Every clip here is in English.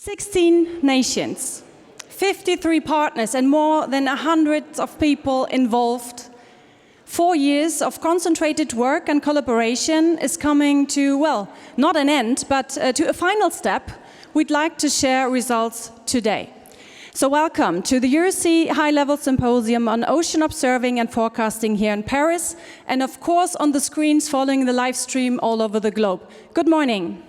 16 nations, 53 partners, and more than 100 of people involved. 4 years of concentrated work and collaboration is coming to, well, not an end, but to a final step. We'd like to share results today. So welcome to the EuroSea High-Level Symposium on Ocean Observing and Forecasting here in Paris, and of course on the screens following the live stream all over the globe. Good morning.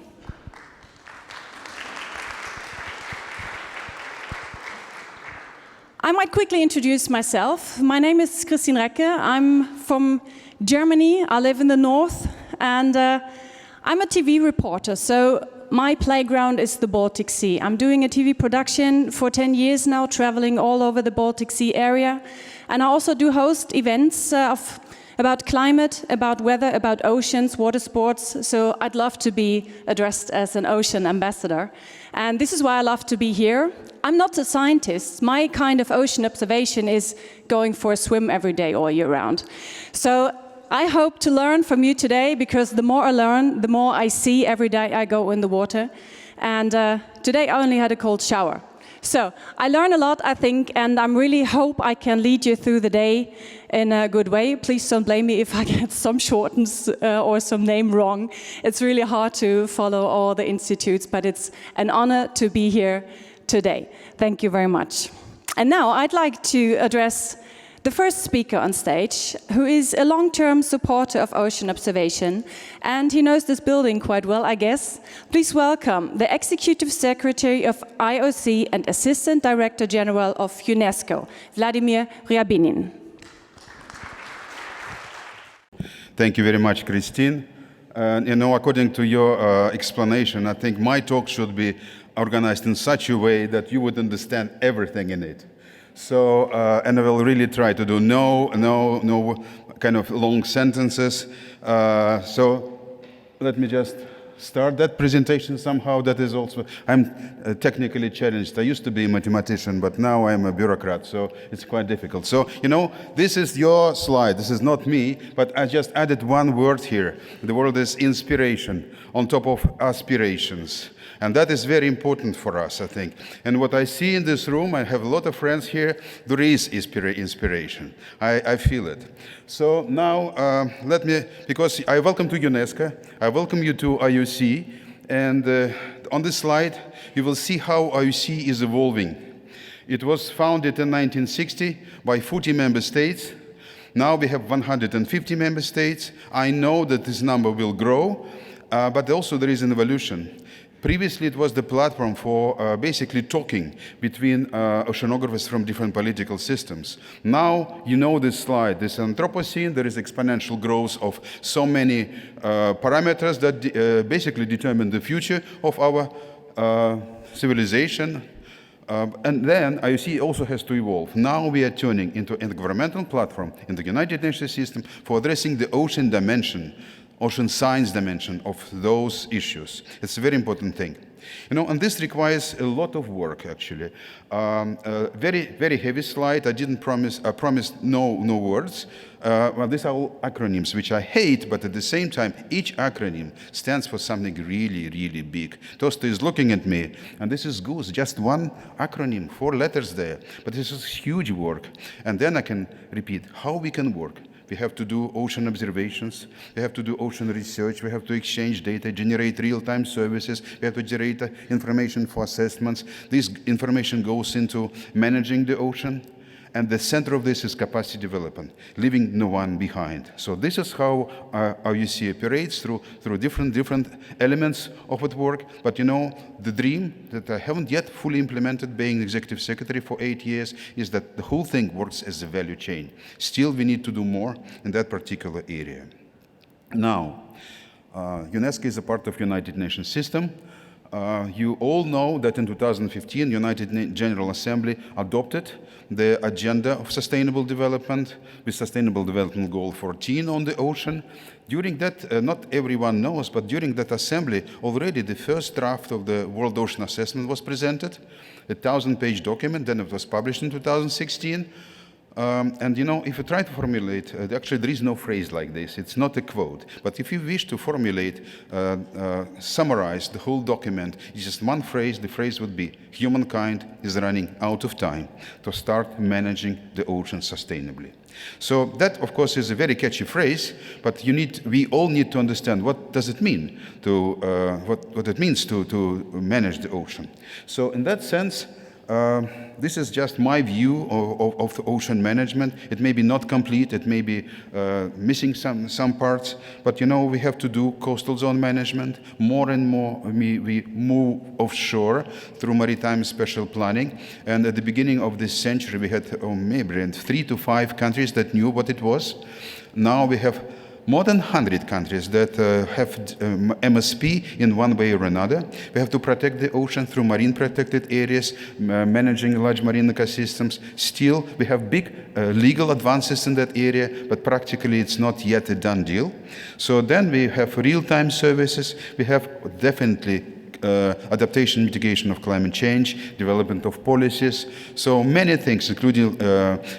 I might quickly introduce myself. My name is Kristin Recke. I'm from Germany. I live in the north, and I'm a TV reporter, so my playground is the Baltic Sea. I'm doing a TV production for 10 years now, traveling all over the Baltic Sea area, and I also do host events about climate, about weather, about oceans, water sports, so I'd love to be addressed as an ocean ambassador. And this is why I love to be here. I'm not a scientist. My kind of ocean observation is going for a swim every day all year round. So I hope to learn from you today, because the more I learn, the more I see every day I go in the water. And today I only had a cold shower. So I learn a lot, I think, and I really hope I can lead you through the day in a good way. Please don't blame me if I get some shortens or some name wrong. It's really hard to follow all the institutes, but it's an honor to be here today. Thank you very much. And now I'd like to address the first speaker on stage, who is a long-term supporter of ocean observation, and he knows this building quite well, I guess. Please welcome the Executive Secretary of IOC and Assistant Director-General of UNESCO, Vladimir Ryabinin. Thank you very much, Kristin. According to your explanation, I think my talk should be organized in such a way that you would understand everything in it. So, and I will really try to do no kind of long sentences. So let me just start that presentation somehow. That is also, I'm technically challenged. I used to be a mathematician, but now I'm a bureaucrat, so it's quite difficult. So, this is your slide. This is not me, but I just added one word here. The word is inspiration on top of aspirations. And that is very important for us, I think. And what I see in this room, I have a lot of friends here, there is inspiration. I feel it. So now, because I welcome to UNESCO, I welcome you to IOC, and on this slide, you will see how IOC is evolving. It was founded in 1960 by 40 member states. Now we have 150 member states. I know that this number will grow, but also there is an evolution. Previously, it was the platform for basically talking between oceanographers from different political systems. Now, you know this slide, this Anthropocene, there is exponential growth of so many parameters that basically determine the future of our civilization. And then IOC also has to evolve. Now we are turning into a governmental platform in the United Nations system for addressing the ocean dimension, ocean science dimension of those issues. It's a very important thing. And this requires a lot of work, actually. Very, very heavy slide. I promised no words. Well, these are all acronyms, which I hate, but at the same time, each acronym stands for something really, really big. Toste is looking at me, and this is GOOS, just one acronym, 4 letters there. But this is huge work. And then I can repeat how we can work. We have to do ocean observations, we have to do ocean research, we have to exchange data, generate real-time services, we have to generate information for assessments. This information goes into managing the ocean, and the center of this is capacity development, leaving no one behind. So this is how IOC operates through different elements of its work. But the dream that I haven't yet fully implemented, being executive secretary for 8 years, is that the whole thing works as a value chain. Still, we need to do more in that particular area. Now, UNESCO is a part of United Nations system. You all know that in 2015, United General Assembly adopted the agenda of sustainable development with Sustainable Development Goal 14 on the ocean. During that, not everyone knows, but during that assembly, already the first draft of the World Ocean Assessment was presented, a 1,000-page document, then it was published in 2016. And you know, if you try to formulate, actually there is no phrase like this, it's not a quote, but if you wish to formulate, summarize the whole document, it's just one phrase, the phrase would be, humankind is running out of time to start managing the ocean sustainably. So that, of course, is a very catchy phrase, but we all need to understand what does it mean what it means to manage the ocean. So in that sense, this is just my view of the ocean management. It may be not complete, it may be missing some parts, but you know, we have to do coastal zone management. More and more we move offshore through maritime special planning. And at the beginning of this century, we had maybe 3 to 5 countries that knew what it was. Now we have more than 100 countries that have MSP in one way or another. We have to protect the ocean through marine protected areas, managing large marine ecosystems. Still, we have big legal advances in that area, but practically it's not yet a done deal. So then we have real-time services. We have definitely adaptation, mitigation of climate change, development of policies. So many things, including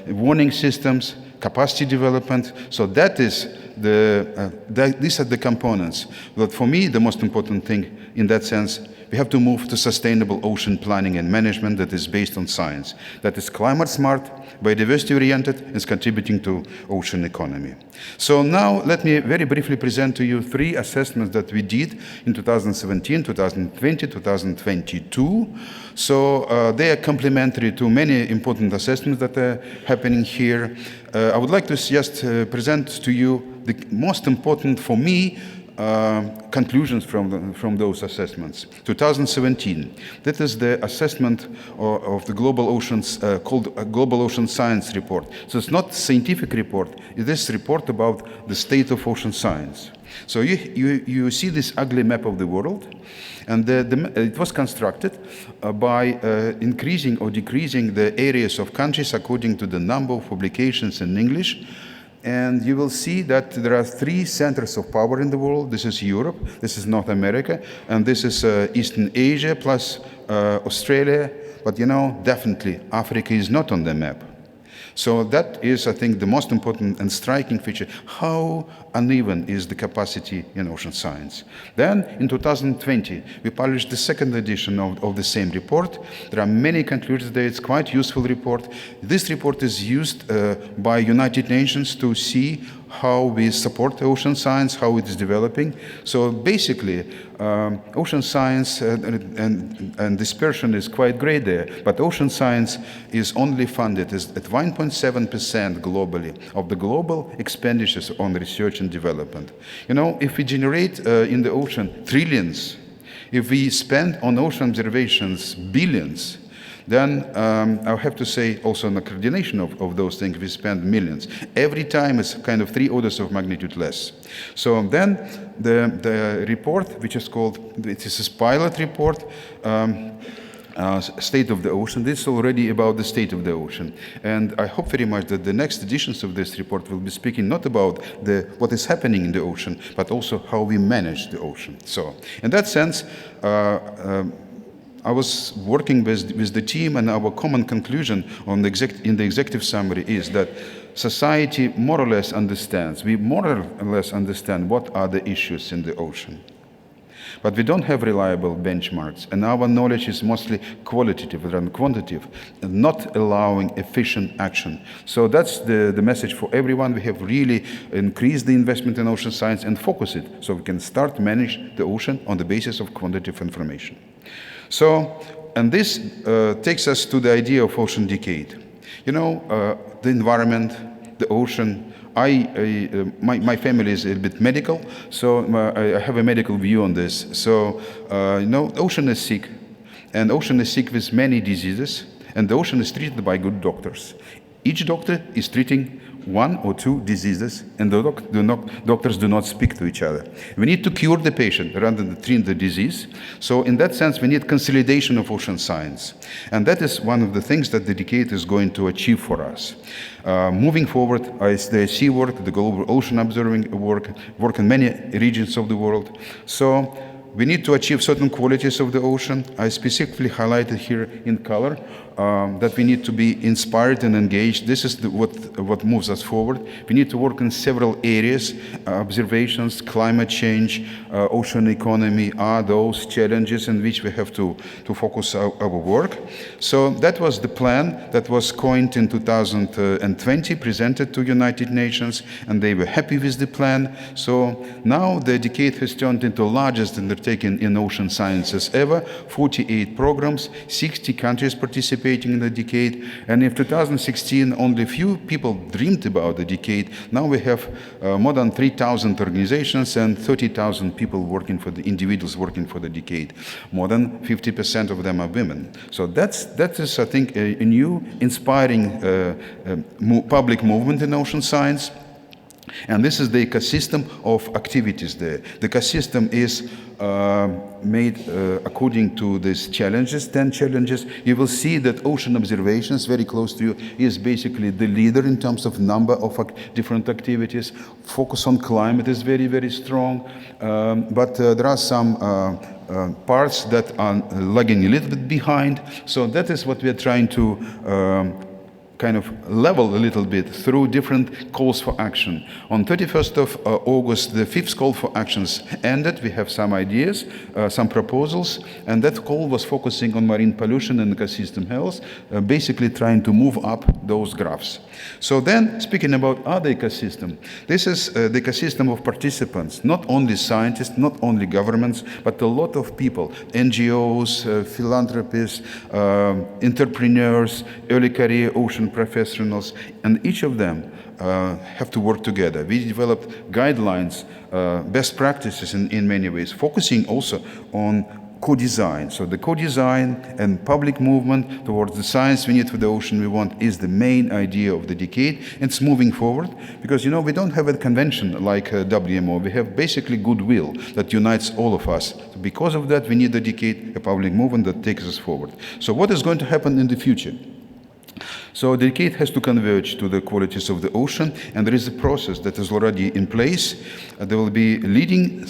warning systems, capacity development. So that is these are the components. But for me, the most important thing in that sense, we have to move to sustainable ocean planning and management that is based on science, that is climate smart, biodiversity oriented, and is contributing to ocean economy. So now let me very briefly present to you 3 assessments that we did in 2017, 2020, 2022. So they are complementary to many important assessments that are happening here. I would like to just present to you the most important for me conclusions from those assessments. 2017, that is the assessment of the global oceans, called a Global Ocean Science Report. So it's not a scientific report, it is a report about the state of ocean science. So you see this ugly map of the world, and it was constructed by increasing or decreasing the areas of countries according to the number of publications in English. And you will see that there are 3 centers of power in the world. This is Europe, this is North America, and this is Eastern Asia plus Australia. But you know, definitely Africa is not on the map. So that is, I think, the most important and striking feature. How uneven is the capacity in ocean science? Then, in 2020, we published the 2nd edition of the same report. There are many conclusions there. It's quite a useful report. This report is used by United Nations to see how we support ocean science, how it is developing. So basically, ocean science and dispersion is quite great there, but ocean science is only funded at 1.7% globally of the global expenditures on research and development. You know, if we generate in the ocean trillions, if we spend on ocean observations billions, then I'll have to say also in the coordination of those things, we spend millions. Every time it's kind of 3 orders of magnitude less. So then the report, which is called, it is a pilot report, State of the Ocean. This is already about the state of the ocean. And I hope very much that the next editions of this report will be speaking not about what is happening in the ocean, but also how we manage the ocean. So in that sense, I was working with the team, and our common conclusion in the executive summary is that society more or less understands, we more or less understand what are the issues in the ocean. But we don't have reliable benchmarks, and our knowledge is mostly qualitative rather than quantitative, and not allowing efficient action. So that's the message for everyone. We have really increased the investment in ocean science and focus it, so we can start manage the ocean on the basis of quantitative information. So, and this takes us to the idea of ocean decade. You know, the environment, the ocean. My family is a bit medical, so I have a medical view on this. So, you know, the ocean is sick, and ocean is sick with many diseases, and the ocean is treated by good doctors. Each doctor is treating 1 or 2 diseases, and the doctors do not speak to each other. We need to cure the patient rather than treat the disease. So in that sense, we need consolidation of ocean science. And that is one of the things that the decade is going to achieve for us. Moving forward, the sea work, the global ocean observing work in many regions of the world. So we need to achieve certain qualities of the ocean. I specifically highlighted here in color that we need to be inspired and engaged. This is what moves us forward. We need to work in several areas. Observations, climate change, ocean economy are those challenges in which we have to focus our work. So that was the plan that was coined in 2020, presented to United Nations, and they were happy with the plan. So now the decade has turned into the largest undertaking in ocean sciences ever, 48 programs, 60 countries participating in the decade, and in 2016 only a few people dreamed about the decade. Now we have more than 3,000 organizations and 30,000 people working for the individuals working for the decade. More than 50% of them are women. So that is, I think, a new inspiring public movement in ocean science. And this is the ecosystem of activities there. The ecosystem is made according to these challenges, 10 challenges. You will see that ocean observations, very close to you, is basically the leader in terms of number of different activities. Focus on climate is very, very strong. But there are some parts that are lagging a little bit behind. So that is what we are trying to kind of level a little bit through different calls for action. On 31st of August, the 5th call for actions ended. We have some ideas, some proposals, and that call was focusing on marine pollution and ecosystem health, basically trying to move up those graphs. So then, speaking about other ecosystem, this is the ecosystem of participants, not only scientists, not only governments, but a lot of people, NGOs, philanthropists, entrepreneurs, early career ocean professionals, and each of them have to work together. We developed guidelines, best practices in many ways, focusing also on co-design. So the co-design and public movement towards the science we need for the ocean we want is the main idea of the decade. It's moving forward because, you know, we don't have a convention like WMO. We have basically goodwill that unites all of us. So because of that, we need a decade, a public movement that takes us forward. So what is going to happen in the future? So the decade has to converge to the qualities of the ocean, and there is a process that is already in place. There will be leading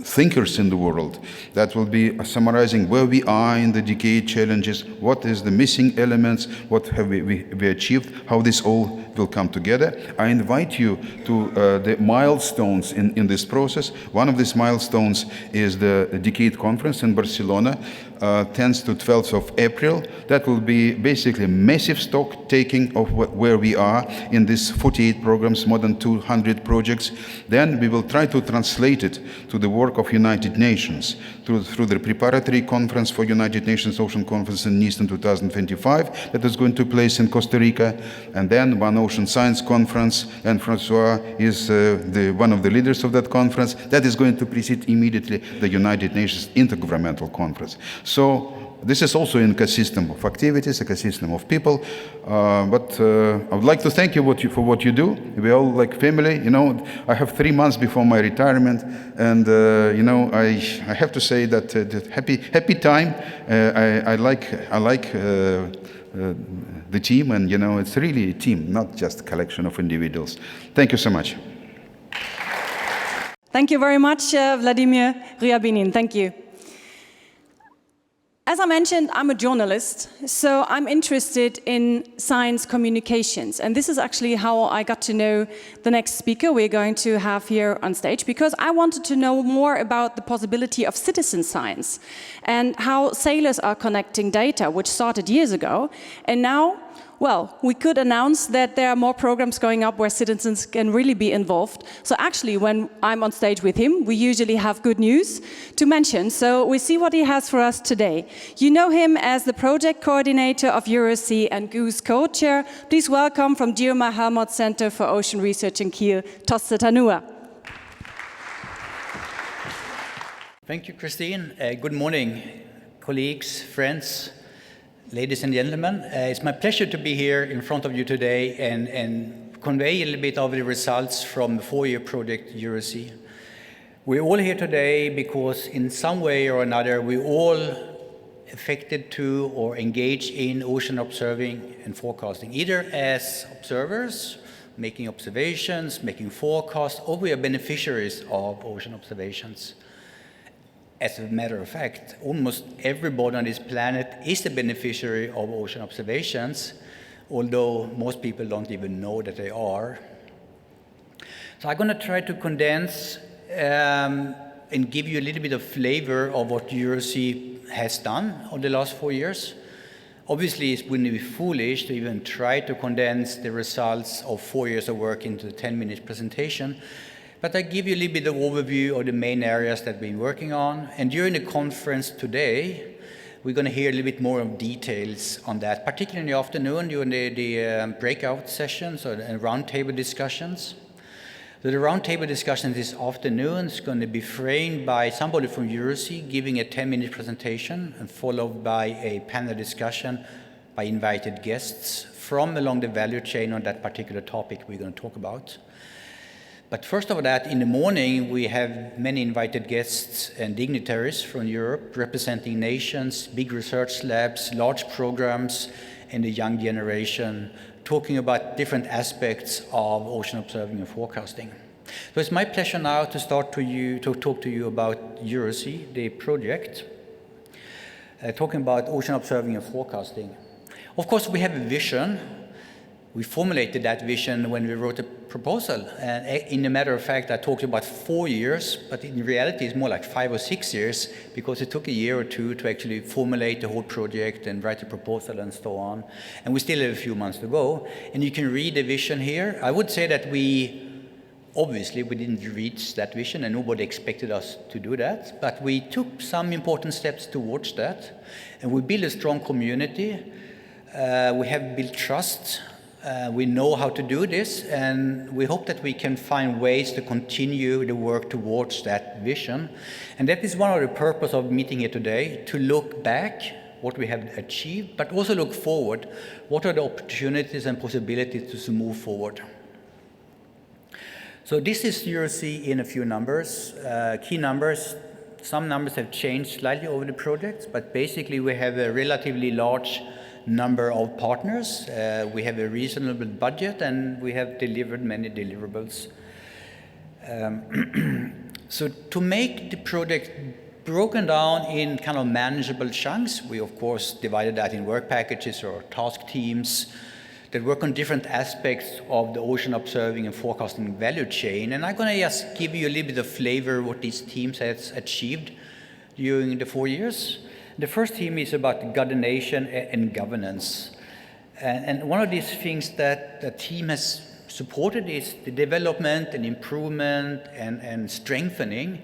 thinkers in the world that will be summarizing where we are in the decade challenges, what is the missing elements, what have we achieved, how this all will come together. I invite you to the milestones in this process. One of these milestones is the Decade Conference in Barcelona, 10th to 12th of April. That will be basically a massive stock taking of where we are in these 48 programs, more than 200 projects. Then we will try to translate it to the work of United Nations through the preparatory conference for United Nations Ocean Conference in Nice in 2025 that is going to take place in Costa Rica, and then one Ocean Science Conference, and Francois is one of the leaders of that conference. That is going to precede immediately the United Nations Intergovernmental Conference. So this is also an ecosystem of activities, ecosystem of people. But I would like to thank you for what you do. We're all like family. You know, I have 3 months before my retirement, and you know, I have to say that happy time. I like the team, and you know, it's really a team, not just a collection of individuals. Thank you so much. Thank you very much, Vladimir Ryabinin. Thank you. As I mentioned, I'm a journalist, so I'm interested in science communications. And this is actually how I got to know the next speaker we're going to have here on stage, because I wanted to know more about the possibility of citizen science and how sailors are connecting data, which started years ago. And now, well, we could announce that there are more programs going up where citizens can really be involved. So actually, when I'm on stage with him, we usually have good news to mention. So we see what he has for us today. You know him as the project coordinator of EuroSea and GOOS co-chair. Please welcome from GEOMAR Helmholtz Centre for Ocean Research in Kiel, Toste Tanhua. Thank you, Kristin. Good morning, colleagues, friends. Ladies and gentlemen, it's my pleasure to be here in front of you today and convey a little bit of the results from the 4-year project EuroSea. We're all here today because in some way or another we're all affected to or engaged in ocean observing and forecasting, either as observers, making observations, making forecasts, or we are beneficiaries of ocean observations. as a matter of fact, almost everybody on this planet is a beneficiary of ocean observations, although most people don't even know that they are. So I'm going to try to condense and give you a little bit of flavor of what EuroSea has done over the last 4 years. Obviously, it wouldn't be foolish to even try to condense the results of 4 years of work into a 10-minute presentation, but I give you a little bit of overview of the main areas that we've been working on. And during the conference today, we're going to hear a little bit more of details on that, particularly in the afternoon during the breakout sessions or the roundtable discussions. So the roundtable discussion this afternoon is going to be framed by somebody from EuroSea giving a 10-minute presentation and followed by a panel discussion by invited guests from along the value chain on that particular topic we're going to talk about. But first of all, that in the morning, we have many invited guests and dignitaries from Europe representing nations, big research labs, large programs, and the young generation talking about different aspects of ocean observing and forecasting. So it's my pleasure now to talk to you about EuroSea, the project, talking about ocean observing and forecasting. Of course, we have a vision. We formulated that vision when we wrote a proposal. And in a matter of fact, I talked about 4 years, but in reality, it's more like 5 or 6 years because it took a year or two to actually formulate the whole project and write a proposal and so on. And we still have a few months to go. And you can read the vision here. I would say that obviously, we didn't reach that vision, and nobody expected us to do that. But we took some important steps towards that. And we built a strong community. We have built trust. We know how to do this, and we hope that we can find ways to continue the work towards that vision. And that is one of the purposes of meeting here today, to look back what we have achieved, but also look forward. What are the opportunities and possibilities to move forward? So this is EuroSea in a few numbers, key numbers. Some numbers have changed slightly over the projects, but basically we have a relatively large number of partners. We have a reasonable budget, and we have delivered many deliverables. So to make the project broken down in kind of manageable chunks, we of course divided that in work packages or task teams that work on different aspects of the ocean observing and forecasting value chain. And I'm going to just give you a little bit of flavor of what these teams have achieved during the 4 years. The first theme is about coordination and governance. And one of these things that the team has supported is the development and improvement and strengthening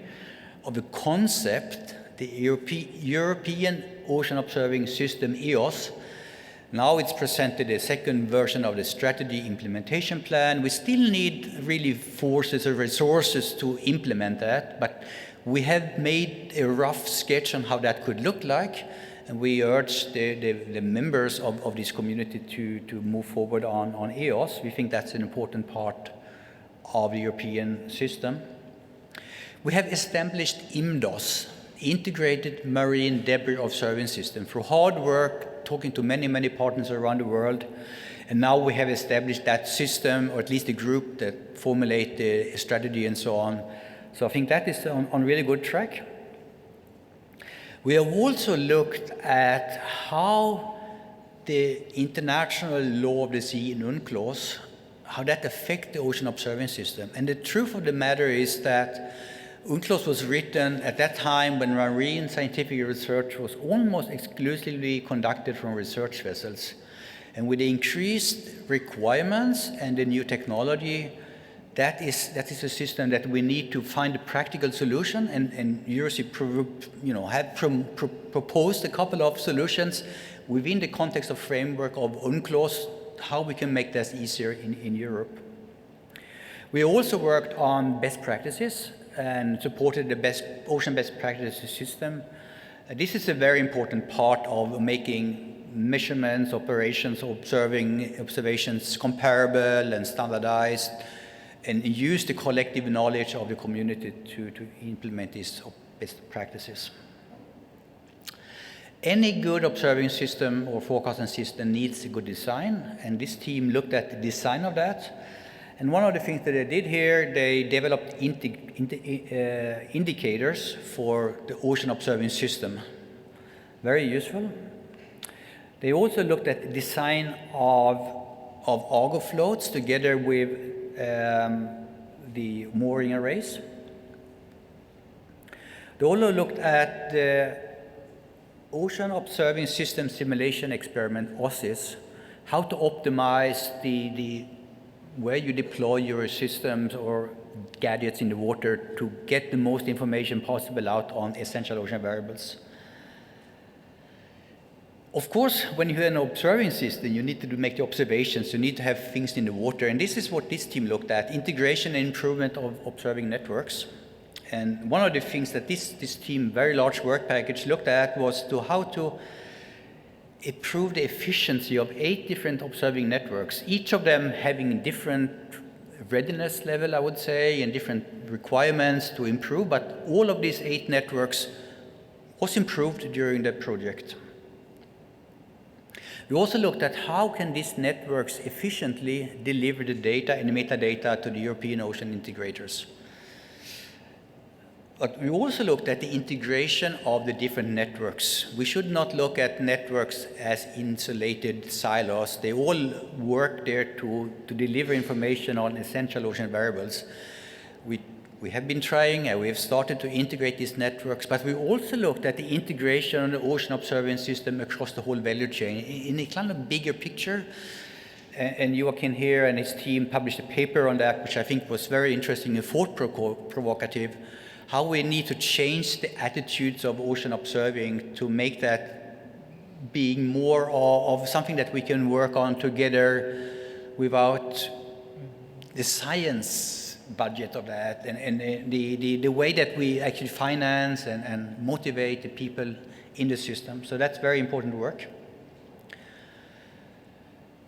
of the concept, the European Ocean Observing System, EOS. Now it's presented a second version of the strategy implementation plan. We still need really forces or resources to implement that, but we have made a rough sketch on how that could look like, and we urge the members of this community to move forward on EOS. We think that's an important part of the European system. We have established IMDOS, Integrated Marine Debris Observing System, through hard work, talking to many, many partners around the world. And now we have established that system, or at least a group that formulate the strategy and so on. So I think that is on really good track. We have also looked at how the international law of the sea in UNCLOS, how that affects the ocean observing system. And the truth of the matter is that UNCLOS was written at that time when marine scientific research was almost exclusively conducted from research vessels. And with the increased requirements and the new technology, that is a system that we need to find a practical solution, and EuroSea had proposed a couple of solutions within the context of framework of UNCLOS, how we can make that easier in Europe. We also worked on best practices and supported the ocean best practices system. This is a very important part of making measurements, operations, observations comparable and standardized, and use the collective knowledge of the community to implement these best practices. Any good observing system or forecasting system needs a good design, and this team looked at the design of that. And one of the things that they did here, they developed indicators for the ocean observing system. Very useful. They also looked at the design of Argo floats together with the mooring arrays. They also looked at the Ocean Observing System Simulation Experiment, OSSIS, how to optimize where you deploy your systems or gadgets in the water to get the most information possible out on essential ocean variables. Of course, when you have an observing system, you need to make the observations, you need to have things in the water, and this is what this team looked at, integration and improvement of observing networks. And one of the things that this team, very large work package, looked at was how to improve the efficiency of 8 different observing networks, each of them having different readiness level, I would say, and different requirements to improve, but all of these 8 networks was improved during the project. We also looked at how can these networks efficiently deliver the data and the metadata to the European ocean integrators. But we also looked at the integration of the different networks. We should not look at networks as insulated silos. They all work there to deliver information on essential ocean variables. We have been trying, and we have started to integrate these networks, but we also looked at the integration of the ocean observing system across the whole value chain in a kind of bigger picture. And Joachim here and his team published a paper on that, which I think was very interesting and thought-provocative, how we need to change the attitudes of ocean observing to make that being more of something that we can work on together without the science budget of that and the way that we actually finance and motivate the people in the system. So that's very important work.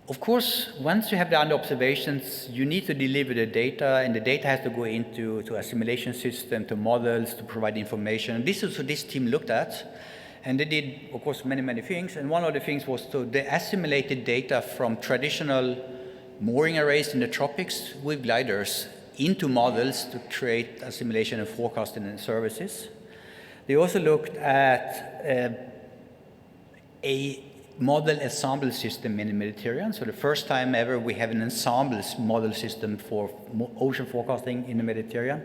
Of course, once you have done the observations, you need to deliver the data, and the data has to go into a simulation system, to models, to provide information. This is what this team looked at, and they did, of course, many things. And one of the things was they assimilated data from traditional mooring arrays in the tropics with gliders into models to create assimilation and forecasting and services. They also looked at a model ensemble system in the Mediterranean. So the first time ever we have an ensemble model system for ocean forecasting in the Mediterranean.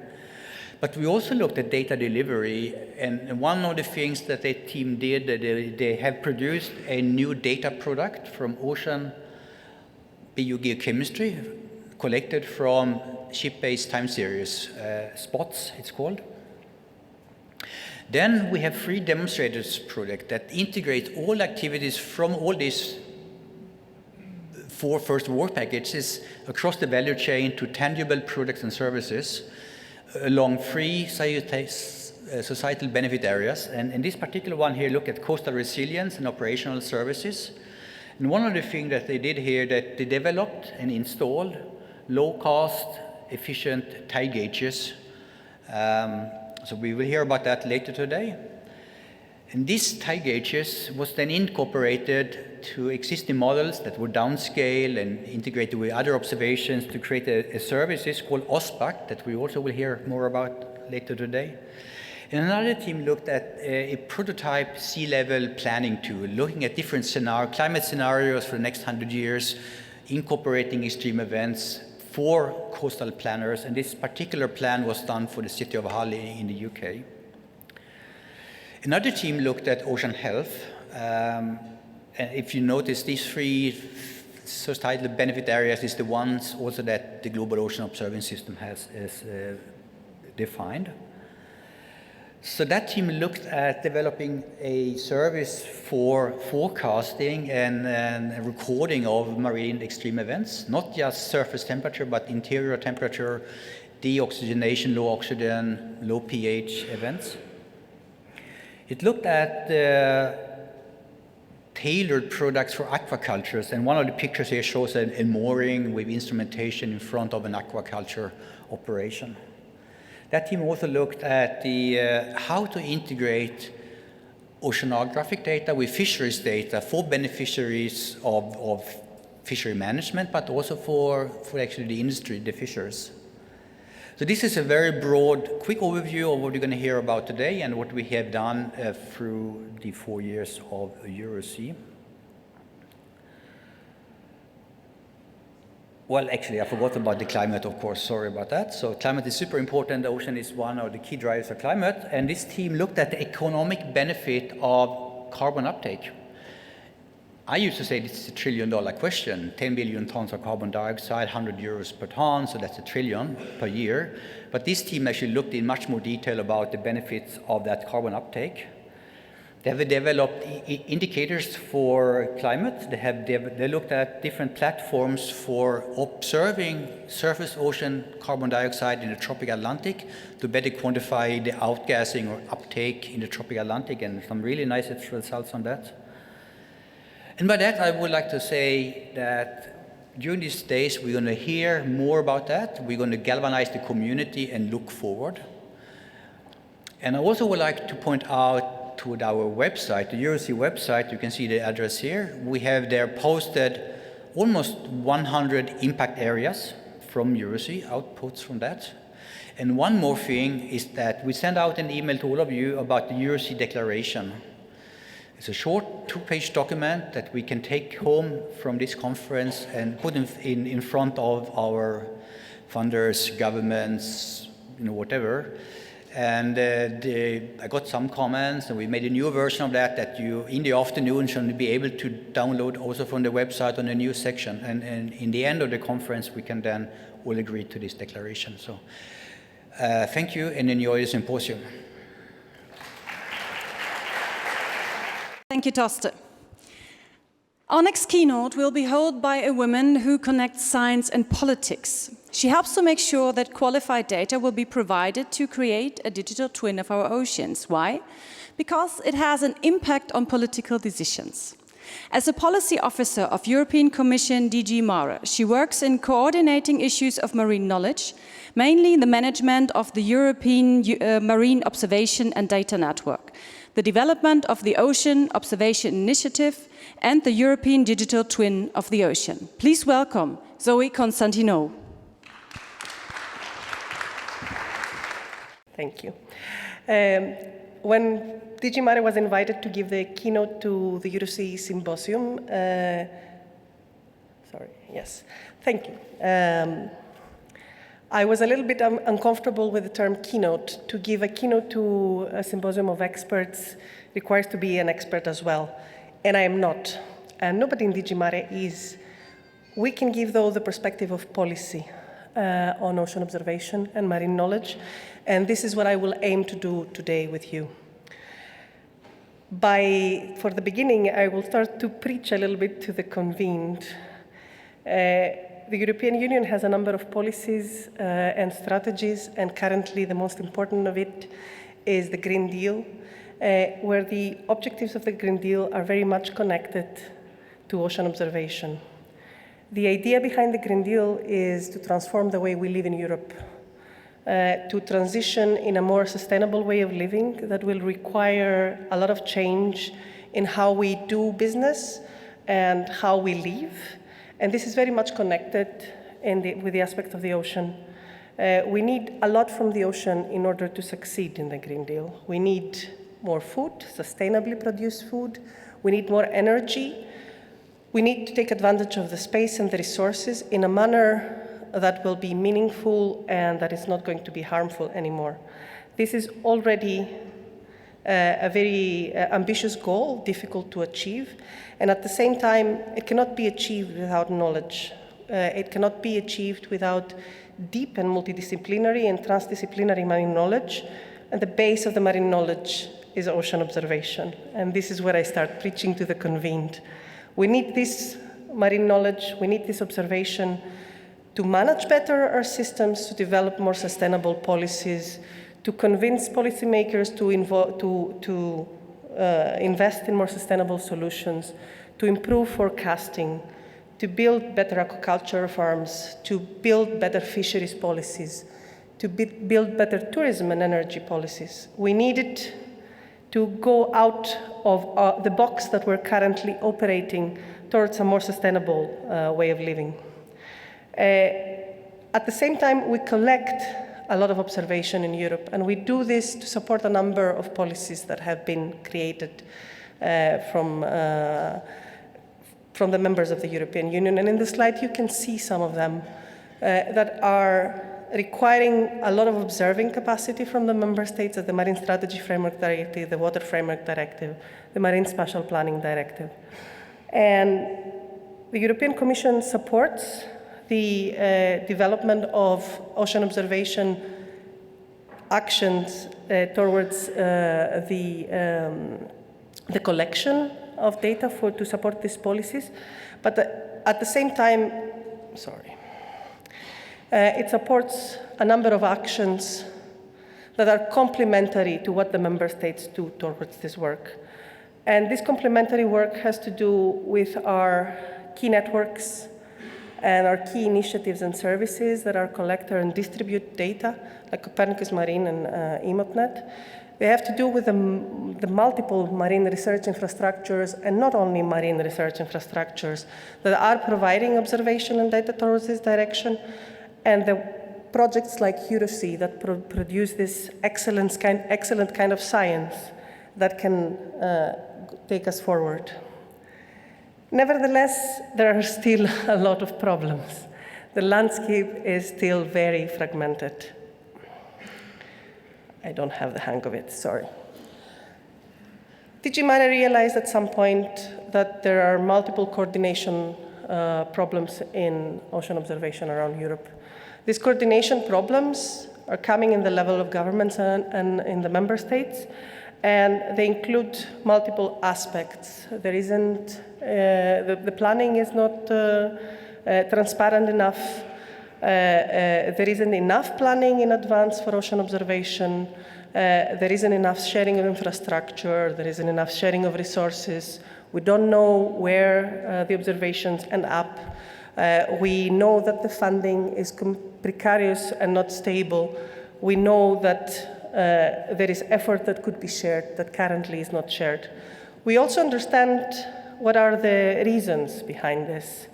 But we also looked at data delivery, and one of the things that the team did, they have produced a new data product from ocean biogeochemistry collected from ship-based time series, SPOTS it's called. Then we have 3 demonstrators project that integrate all activities from all these 4 first work packages across the value chain to tangible products and services along 3 societal benefit areas. And in this particular one here, look at coastal resilience and operational services. And one of the things that they did here, that they developed and installed low-cost, efficient tide gauges. So we will hear about that later today. And these tide gauges was then incorporated to existing models that were downscaled and integrated with other observations to create a services called OSPAC that we also will hear more about later today. And another team looked at a prototype sea level planning tool, looking at different climate scenarios for the next 100 years, incorporating extreme events for coastal planners, and this particular plan was done for the city of Hull in the UK. Another team looked at ocean health, and if you notice, these 3 societal benefit areas is the ones also that the Global Ocean Observing System has defined. So that team looked at developing a service for forecasting and recording of marine extreme events, not just surface temperature, but interior temperature, deoxygenation, low oxygen, low pH events. It looked at tailored products for aquacultures, and one of the pictures here shows a mooring with instrumentation in front of an aquaculture operation. That team also looked at how to integrate oceanographic data with fisheries data for beneficiaries of fishery management, but also for actually the industry, the fishers. So this is a very broad, quick overview of what you're going to hear about today and what we have done through the 4 years of EuroSea. Well, actually, I forgot about the climate, of course. Sorry about that. So climate is super important. The ocean is one of the key drivers of climate. And this team looked at the economic benefit of carbon uptake. I used to say this is $1 trillion question, 10 billion tons of carbon dioxide, 100 euros per ton, so that's $1 trillion per year. But this team actually looked in much more detail about the benefits of that carbon uptake. They have developed indicators for climate. They looked at different platforms for observing surface ocean carbon dioxide in the tropical Atlantic to better quantify the outgassing or uptake in the tropical Atlantic, and some really nice results on that. And by that, I would like to say that during these days, we're going to hear more about that. We're going to galvanize the community and look forward. And I also would like to point out to our website, the EuroSea website. You can see the address here. We have there posted almost 100 impact areas from EuroSea, outputs from that. And one more thing is that we send out an email to all of you about the EuroSea Declaration. It's a short 2-page document that we can take home from this conference and put in front of our funders, governments, whatever. And I got some comments, and we made a new version of that you, in the afternoon, should be able to download also from the website on the news section. And in the end of the conference, we can then all agree to this declaration. So thank you, and enjoy the symposium. Thank you, Toste. Our next keynote will be held by a woman who connects science and politics. She helps to make sure that qualified data will be provided to create a digital twin of our oceans. Why? Because it has an impact on political decisions. As a policy officer of European Commission DG Mare, she works in coordinating issues of marine knowledge, mainly the management of the European Marine Observation and Data Network, the development of the Ocean Observation Initiative, and the European Digital Twin of the Ocean. Please welcome Zoe Konstantinou. Thank you. When DG Mare was invited to give the keynote to the EuroSea Symposium, thank you. I was a little bit uncomfortable with the term keynote. To give a keynote to a symposium of experts requires to be an expert as well, and I am not, and nobody in DG Mare is. We can give, though, the perspective of policy on ocean observation and marine knowledge, and this is what I will aim to do today with you. For the beginning, I will start to preach a little bit to the convened. The European Union has a number of policies and strategies, and currently the most important of it is the Green Deal, where the objectives of the Green Deal are very much connected to ocean observation. The idea behind the Green Deal is to transform the way we live in Europe, to transition in a more sustainable way of living that will require a lot of change in how we do business and how we live. And this is very much connected with the aspect of the ocean. We need a lot from the ocean in order to succeed in the Green Deal. We need more food, sustainably produced food. We need more energy. We need to take advantage of the space and the resources in a manner that will be meaningful and that is not going to be harmful anymore. This is already a very ambitious goal, difficult to achieve, and at the same time, it cannot be achieved without knowledge. It cannot be achieved without deep and multidisciplinary and transdisciplinary marine knowledge, and the base of the marine knowledge is ocean observation, and this is where I start preaching to the convened. We need this marine knowledge, we need this observation to manage better our systems, to develop more sustainable policies, to convince policymakers to invest in more sustainable solutions, to improve forecasting, to build better aquaculture farms, to build better fisheries policies, to build better tourism and energy policies. We need it to go out of the box that we're currently operating towards a more sustainable way of living. At the same time, we collect a lot of observation in Europe, and we do this to support a number of policies that have been created from the members of the European Union. And in the slide, you can see some of them that are requiring a lot of observing capacity from the member states, as the Marine Strategy Framework Directive, the Water Framework Directive, the Marine Spatial Planning Directive. And the European Commission supports the development of ocean observation actions towards the collection of data to support these policies. But at the same time, it supports a number of actions that are complementary to what the member states do towards this work. And this complementary work has to do with our key networks and our key initiatives and services that are collect and distribute data, like Copernicus Marine and EMOTNet. They have to do with the multiple marine research infrastructures, and not only marine research infrastructures, that are providing observation and data towards this direction, and the projects like EuroSea that produce this excellent kind of science that can take us forward. Nevertheless, there are still a lot of problems. The landscape is still very fragmented. I don't have the hang of it, sorry. DG Mare realized at some point that there are multiple coordination problems in ocean observation around Europe. These coordination problems are coming in the level of governments and in the member states, and they include multiple aspects. There isn't, the planning is not transparent enough. There isn't enough planning in advance for ocean observation. There isn't enough sharing of infrastructure. There isn't enough sharing of resources. We don't know where the observations end up. We know that the funding is precarious and not stable. We know that there is effort that could be shared that currently is not shared. We also understand what are the reasons behind this.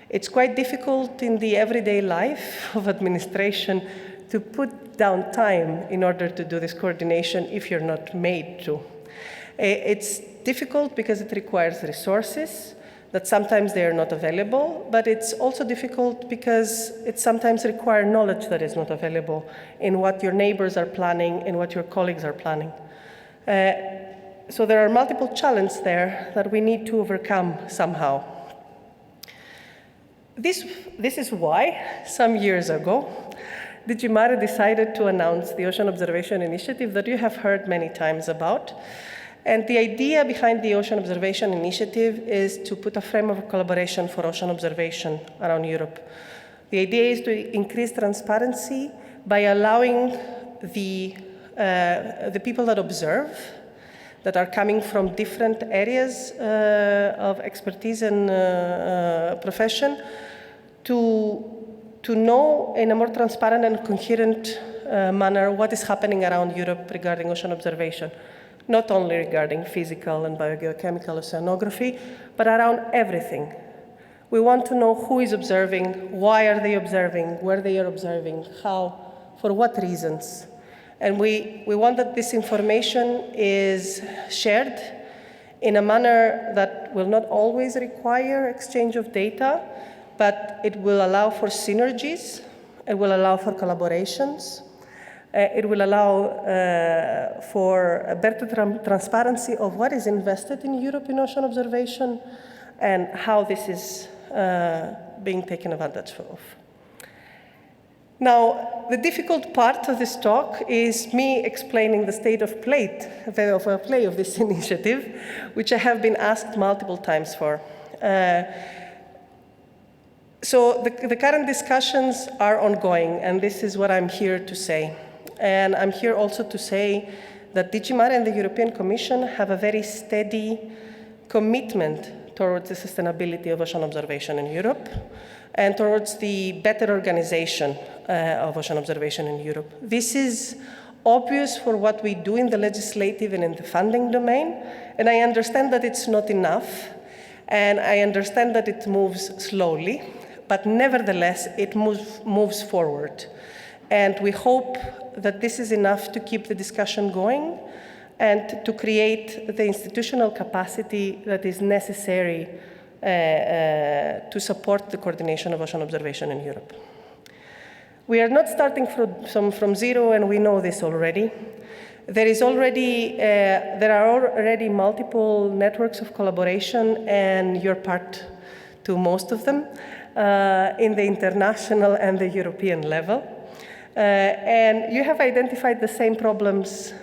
It's quite difficult in the everyday life of administration to put down time in order to do this coordination if you're not made to. It's difficult because it requires resources that sometimes they are not available, but it's also difficult because it sometimes requires knowledge that is not available in what your neighbors are planning, in what your colleagues are planning. So there are multiple challenges there that we need to overcome somehow. This is why, some years ago, DG Mare decided to announce the Ocean Observation Initiative that you have heard many times about. And the idea behind the Ocean Observation Initiative is to put a framework of collaboration for ocean observation around Europe. The idea is to increase transparency by allowing the people that observe, that are coming from different areas of expertise and profession, to know in a more transparent and coherent manner what is happening around Europe regarding ocean observation. Not only regarding physical and biogeochemical oceanography, but around everything. We want to know who is observing, why are they observing, where they are observing, how, for what reasons. And we want that this information is shared in a manner that will not always require exchange of data, but it will allow for synergies, it will allow for collaborations, it will allow for a better transparency of what is invested in Europe in ocean observation and how this is being taken advantage of. Now, the difficult part of this talk is me explaining the state of play of this initiative, which I have been asked multiple times for. So the current discussions are ongoing, and this is what I'm here to say. And I'm here also to say that DG Mare and the European Commission have a very steady commitment towards the sustainability of ocean observation in Europe and towards the better organization of ocean observation in Europe. This is obvious for what we do in the legislative and in the funding domain, and I understand that it's not enough, and I understand that it moves slowly, but nevertheless, it moves forward. And we hope that this is enough to keep the discussion going and to create the institutional capacity that is necessary to support the coordination of ocean observation in Europe. We are not starting from zero, and we know this already. There are already multiple networks of collaboration, and you're part to most of them in the international and the European level. And you have identified the same problems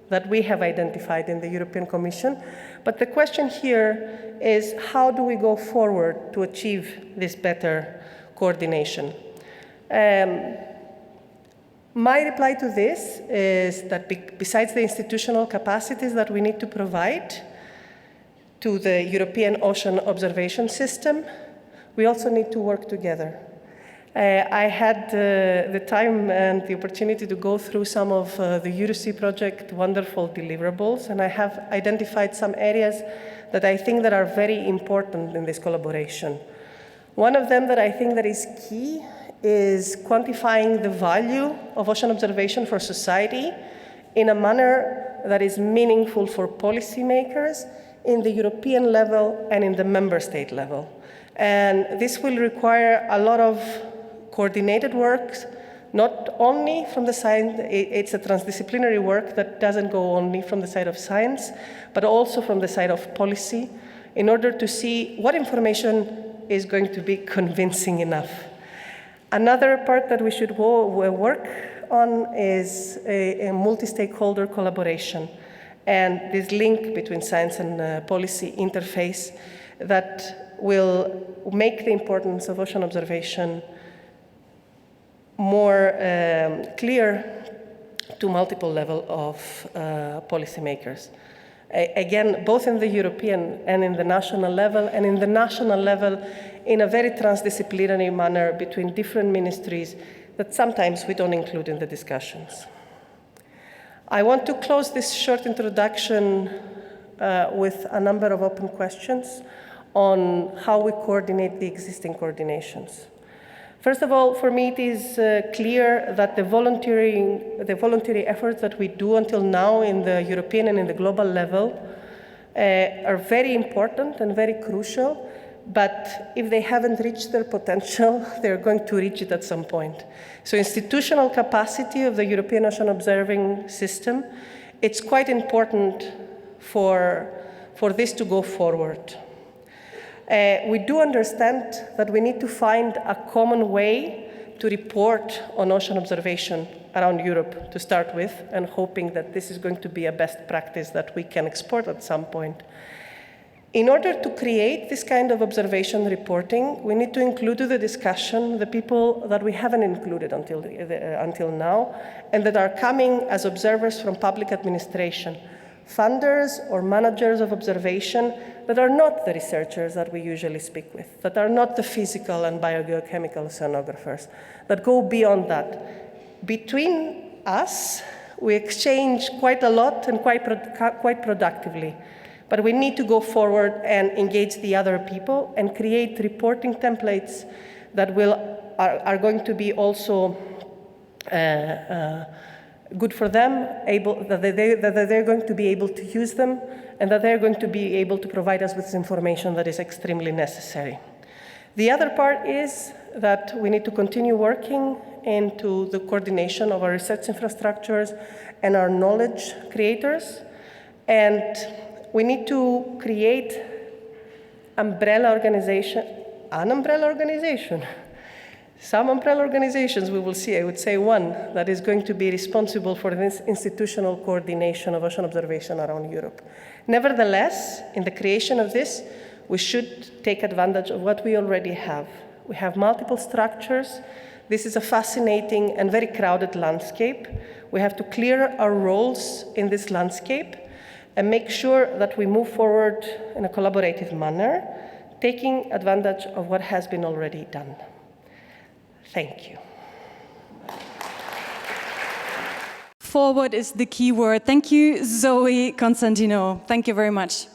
that we have identified in the European Commission. But the question here is, how do we go forward to achieve this better coordination? My reply to this is that besides the institutional capacities that we need to provide to the European Ocean Observation System, we also need to work together. I had the time and the opportunity to go through some of the EuroSea project wonderful deliverables, and I have identified some areas that I think that are very important in this collaboration. One of them that I think that is key is quantifying the value of ocean observation for society in a manner that is meaningful for policymakers in the European level and in the member state level. And this will require a lot of coordinated work, not only from the science, it's a transdisciplinary work that doesn't go only from the side of science, but also from the side of policy, in order to see what information is going to be convincing enough. Another part that we should work on is a multi-stakeholder collaboration, and this link between science and policy interface that will make the importance of ocean observation more clear to multiple levels of policymakers. Again, both in the European and in the national level, and in the national level in a very transdisciplinary manner between different ministries that sometimes we don't include in the discussions. I want to close this short introduction with a number of open questions on how we coordinate the existing coordinations. First of all, for me, it is clear that the voluntary efforts that we do until now in the European and in the global level are very important and very crucial, but if they haven't reached their potential, they're going to reach it at some point. So institutional capacity of the European Ocean Observing System, it's quite important for this to go forward. We do understand that we need to find a common way to report on ocean observation around Europe to start with, and hoping that this is going to be a best practice that we can export at some point. In order to create this kind of observation reporting, we need to include in the discussion the people that we haven't included until now, and that are coming as observers from public administration, funders or managers of observation that are not the researchers that we usually speak with, that are not the physical and biogeochemical oceanographers, that go beyond that. Between us, we exchange quite a lot and quite productively, but we need to go forward and engage the other people and create reporting templates that are going to be also good for them, that they're going to be able to use them, and that they're going to be able to provide us with information that is extremely necessary. The other part is that we need to continue working into the coordination of our research infrastructures and our knowledge creators, and we need to create an umbrella organization. Some umbrella organizations, we will see, I would say one, that is going to be responsible for this institutional coordination of ocean observation around Europe. Nevertheless, in the creation of this, we should take advantage of what we already have. We have multiple structures. This is a fascinating and very crowded landscape. We have to clear our roles in this landscape and make sure that we move forward in a collaborative manner, taking advantage of what has been already done. Thank you. Forward is the key word. Thank you, Zoe Konstantinou. Thank you very much.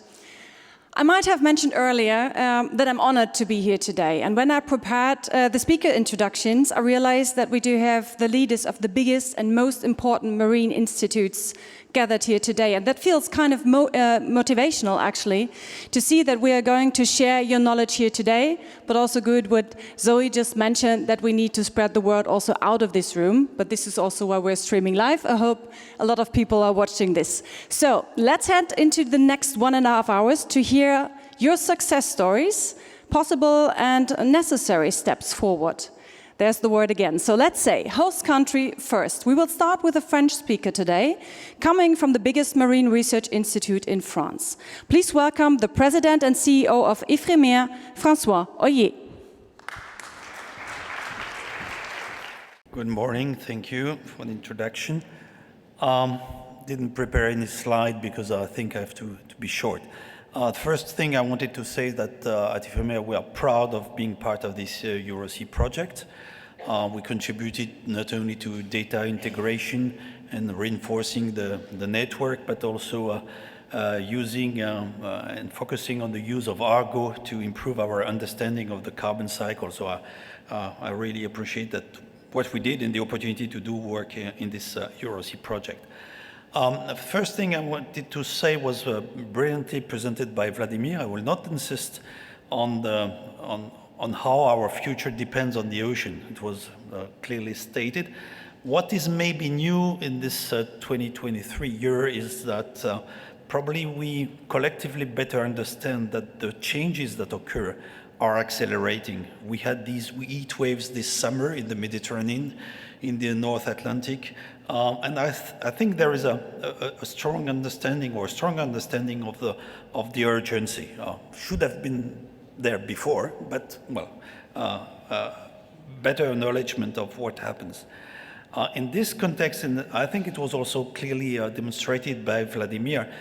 I might have mentioned earlier that I'm honored to be here today. And when I prepared the speaker introductions, I realized that we do have the leaders of the biggest and most important marine institutes gathered here today. And that feels kind of motivational, actually, to see that we are going to share your knowledge here today, but also good what Zoe just mentioned, that we need to spread the word also out of this room. But this is also why we're streaming live. I hope a lot of people are watching this. So let's head into the next 1.5 hours to hear your success stories, possible and necessary steps forward. There's the word again. So let's say host country first. We will start with a French speaker today, coming from the biggest marine research institute in France. Please welcome the president and CEO of IFREMER, Francois Houllier. Good morning. Thank you for the introduction. Didn't prepare any slide because I think I have to be short. The first thing I wanted to say is that at IFREMER we are proud of being part of this EuroSea project. We contributed not only to data integration and reinforcing the network, but also using and focusing on the use of Argo to improve our understanding of the carbon cycle. So I really appreciate that what we did and the opportunity to do work in this EuroSea project. The first thing I wanted to say was brilliantly presented by Vladimir. I will not insist on how our future depends on the ocean. It was clearly stated. What is maybe new in this 2023 year is that probably we collectively better understand that the changes that occur are accelerating. We had these heat waves this summer in the Mediterranean, in the North Atlantic, and I think there is a strong understanding of the urgency. Should have been there before, but well, better acknowledgement of what happens. In this context, and I think it was also clearly demonstrated by Vladimir,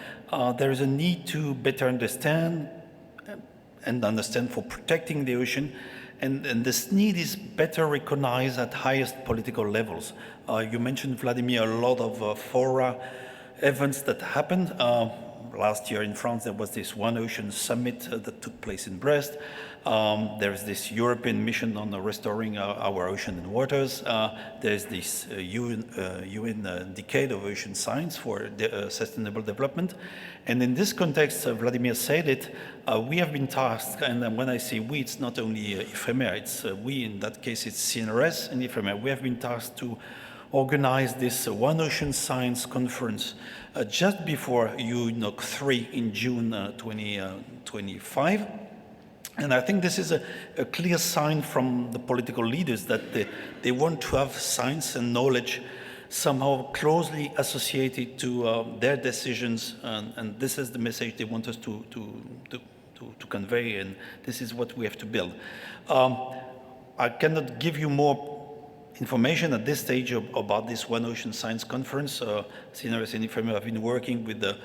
there is a need to better understand for protecting the ocean, and this need is better recognized at highest political levels. You mentioned, Vladimir, a lot of fora events that happened. Last year in France, there was this One Ocean Summit that took place in Brest. There's this European mission on restoring our ocean and waters. There's this UN Decade of Ocean Science for Sustainable Development. And in this context, Vladimir said it, we have been tasked, and when I say we, it's not only IFREMER, it's we, in that case, it's CNRS and IFREMER. We have been tasked to organize this One Ocean Science Conference just before UNOC 3 in June 2025. And I think this is a clear sign from the political leaders that they want to have science and knowledge somehow closely associated to their decisions, and this is the message they want us to convey, and this is what we have to build. I cannot give you more information at this stage about this One Ocean Science Conference. CNRS and IFREMER have been working with the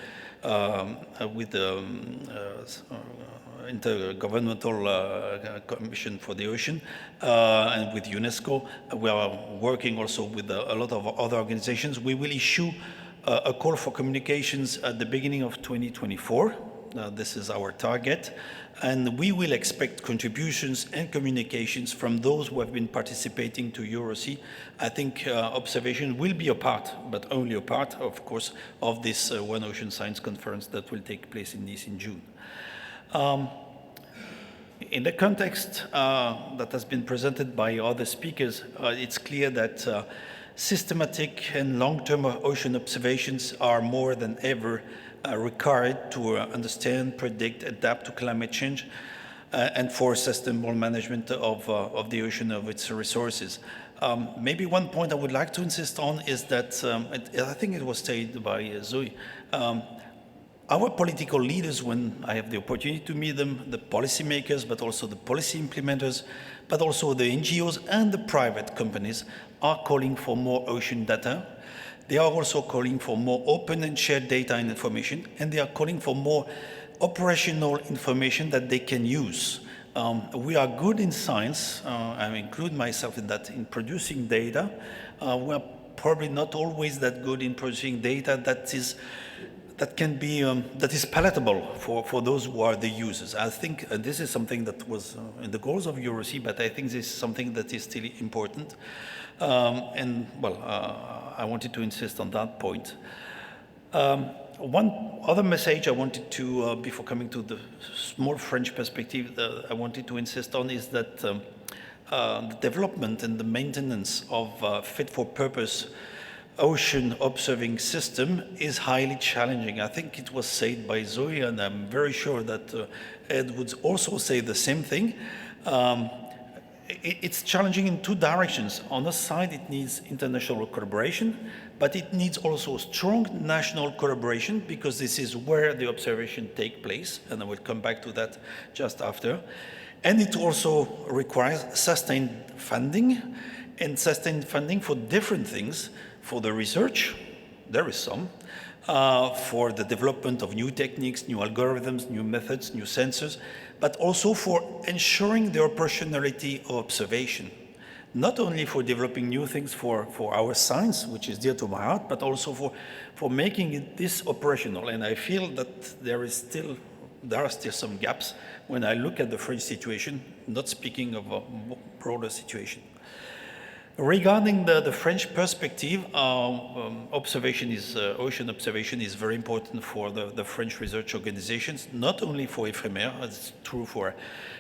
Intergovernmental Commission for the Ocean and with UNESCO. We are working also with a lot of other organizations. We will issue a call for communications at the beginning of 2024. This is our target. And we will expect contributions and communications from those who have been participating to EuroSea. I think observation will be a part, but only a part, of course, of this One Ocean Science Conference that will take place in Nice in June. In the context that has been presented by other speakers, it's clear that systematic and long-term ocean observations are more than ever required to understand, predict, adapt to climate change, and for sustainable management of the ocean, of its resources. Maybe one point I would like to insist on is that, I think it was stated by Zoe, our political leaders, when I have the opportunity to meet them, the policymakers, but also the policy implementers, but also the NGOs and the private companies, are calling for more ocean data. They are also calling for more open and shared data and information, and they are calling for more operational information that they can use. We are good in science, I include myself in that, in producing data. We are probably not always that good in producing data that is palatable for those who are the users. I think this is something that was in the goals of EuroSea, but I think this is something that is still important. I wanted to insist on that point. One other message I wanted to, before coming to the small French perspective, I wanted to insist on is that the development and the maintenance of fit-for-purpose ocean observing system is highly challenging. I think it was said by Zoe, and I'm very sure that Ed would also say the same thing. It's challenging in two directions. On the side, it needs international collaboration, but it needs also strong national collaboration, because this is where the observation takes place, and I will come back to that just after. And it also requires sustained funding, and sustained funding for different things. For the research, there is some. For the development of new techniques, new algorithms, new methods, new sensors, but also for ensuring the operationality of observation. Not only for developing new things for our science, which is dear to my heart, but also for making this operational. And I feel that there are still some gaps when I look at the French situation, not speaking of a broader situation. Regarding the French perspective, ocean observation is very important for the French research organizations, not only for EFREMER, it's true for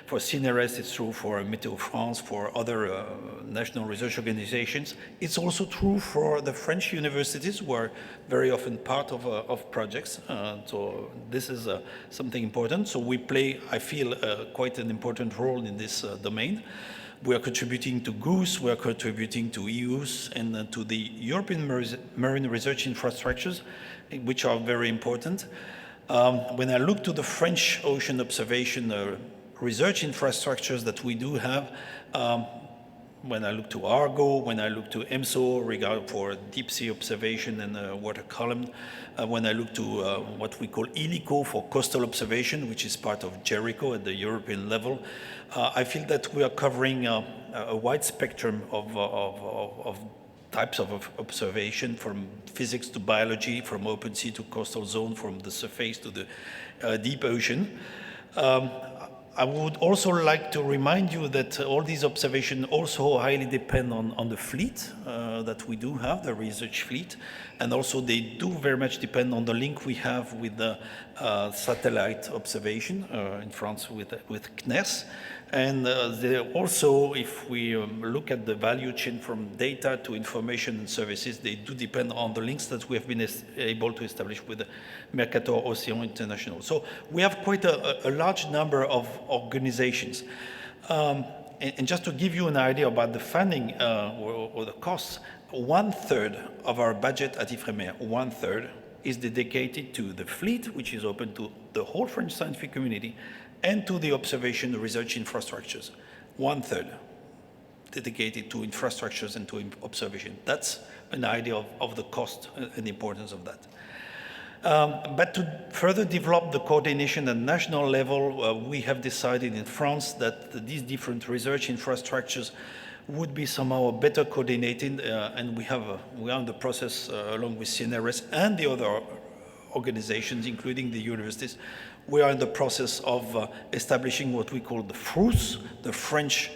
CNRS, it's true for Météo France, for other national research organizations. It's also true for the French universities, who are very often part of projects. So this is something important. So we play, I feel, quite an important role in this domain. We are contributing to GOOS, we are contributing to EUS, and to the European marine research infrastructures, which are very important. When I look to the French ocean observation research infrastructures that we do have, when I look to Argo, when I look to EMSO regard for deep sea observation and water column, when I look to what we call ILICO for coastal observation, which is part of Jericho at the European level, I feel that we are covering a wide spectrum of types of observation, from physics to biology, from open sea to coastal zone, from the surface to the deep ocean. I would also like to remind you that all these observations also highly depend on the fleet that we do have, the research fleet, and also they do very much depend on the link we have with the satellite observation in France with CNES. And they also, if we look at the value chain from data to information and services, they do depend on the links that we have been able to establish with the Mercator Océan International. So we have quite a large number of organizations. And just to give you an idea about the funding or the costs, 1/3 of our budget at IFREMER, 1/3, is dedicated to the fleet, which is open to the whole French scientific community, and to the observation research infrastructures. 1/3 dedicated to infrastructures and to observation. That's an idea of the cost and importance of that. But to further develop the coordination at national level, we have decided in France that these different research infrastructures would be somehow better coordinated, and we are in the process, along with CNRS and the other organizations, including the universities, we are in the process of establishing what we call the FROOS, the French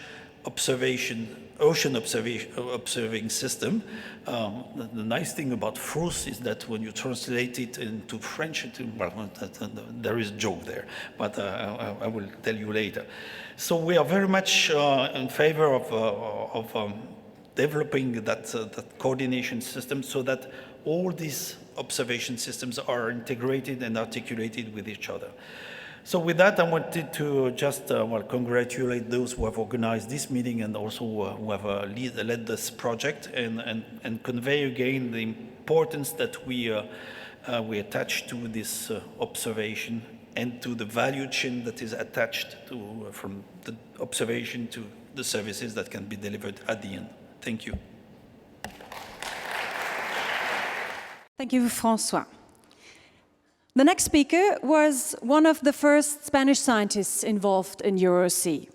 Ocean Observing System. The nice thing about FROOS is that when you translate it into French, there is a joke there, but I will tell you later. So we are very much in favor of developing that coordination system, so that all these observation systems are integrated and articulated with each other. So with that, I wanted to just congratulate those who have organized this meeting and also who have led this project, and convey again the importance that we attach to this observation and to the value chain that is attached to from the observation to the services that can be delivered at the end. Thank you. Thank you, Francois. The next speaker was one of the first Spanish scientists involved in EuroSea.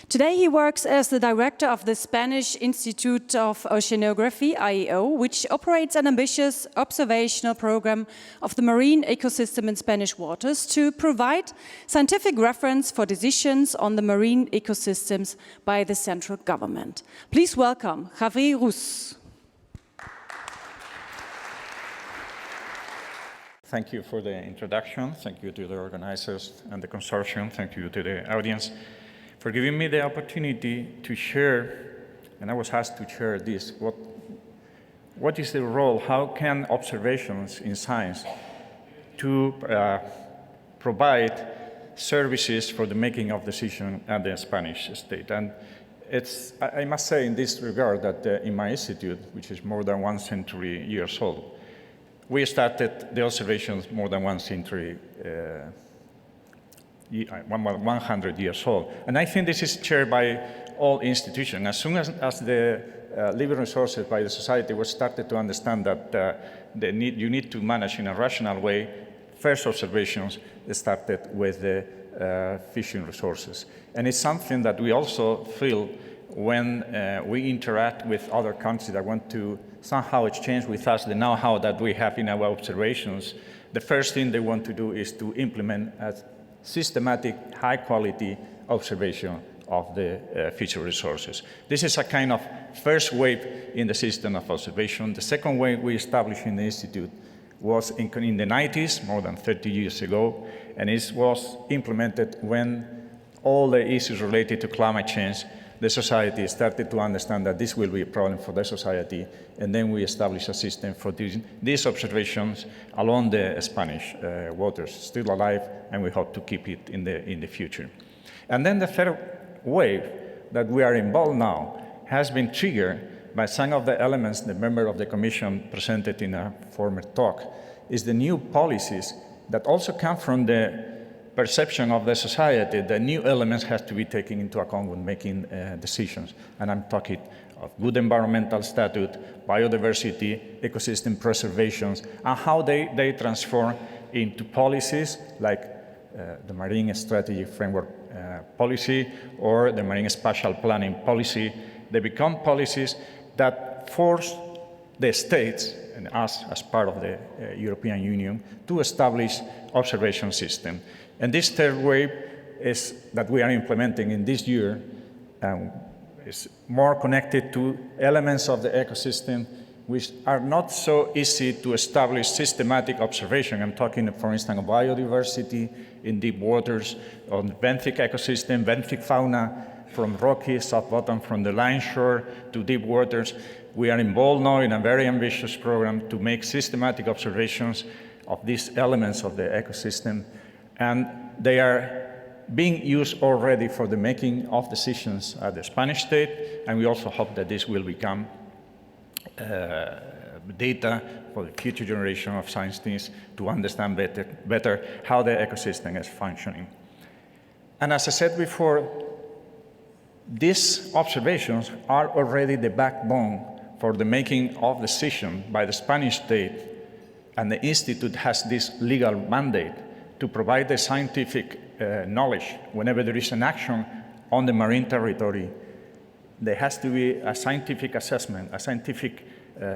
Today he works as the director of the Spanish Institute of Oceanography, IEO, which operates an ambitious observational program of the marine ecosystem in Spanish waters to provide scientific reference for decisions on the marine ecosystems by the central government. Please welcome Javier Ruíz. Thank you for the introduction. Thank you to the organizers and the consortium. Thank you to the audience for giving me the opportunity to share, and I was asked to share this, what is the role, how can observations in science to provide services for the making of decisions at the Spanish state. And I must say in this regard that in my institute, which is more than 1 century years old, we started the observations more than 1 century 100 years old. And I think this is shared by all institutions. As soon as the living resources by the society was started to understand that you need to manage in a rational way, first observations started with the fishing resources. And it's something that we also feel when we interact with other countries that want to somehow exchange with us the know-how that we have in our observations. The first thing they want to do is to implement a systematic, high-quality observation of the fishery resources. This is a kind of first wave in the system of observation. The second wave we established in the Institute was in the 90s, more than 30 years ago, and it was implemented when all the issues related to climate change, the society started to understand that this will be a problem for the society, and then we established a system for these observations along the Spanish waters, still alive, and we hope to keep it in the future. And then the third wave that we are involved now has been triggered by some of the elements the member of the Commission presented in a former talk, is the new policies that also come from the perception of the society. The new elements have to be taken into account when making decisions. And I'm talking of good environmental statute, biodiversity, ecosystem preservations, and how they transform into policies like the Marine Strategy Framework Policy or the Marine Spatial Planning Policy. They become policies that force the states and us as part of the European Union to establish observation system. And this third wave is that we are implementing in this year is more connected to elements of the ecosystem which are not so easy to establish systematic observation. I'm talking, for instance, of biodiversity in deep waters, on benthic ecosystem, benthic fauna, from rocky south bottom, from the line shore to deep waters. We are involved now in a very ambitious program to make systematic observations of these elements of the ecosystem, and they are being used already for the making of decisions at the Spanish state, and we also hope that this will become data for the future generation of scientists to understand better how the ecosystem is functioning. And as I said before, these observations are already the backbone for the making of decisions by the Spanish state, and the Institute has this legal mandate to provide the scientific knowledge. Whenever there is an action on the marine territory, there has to be a scientific assessment, a scientific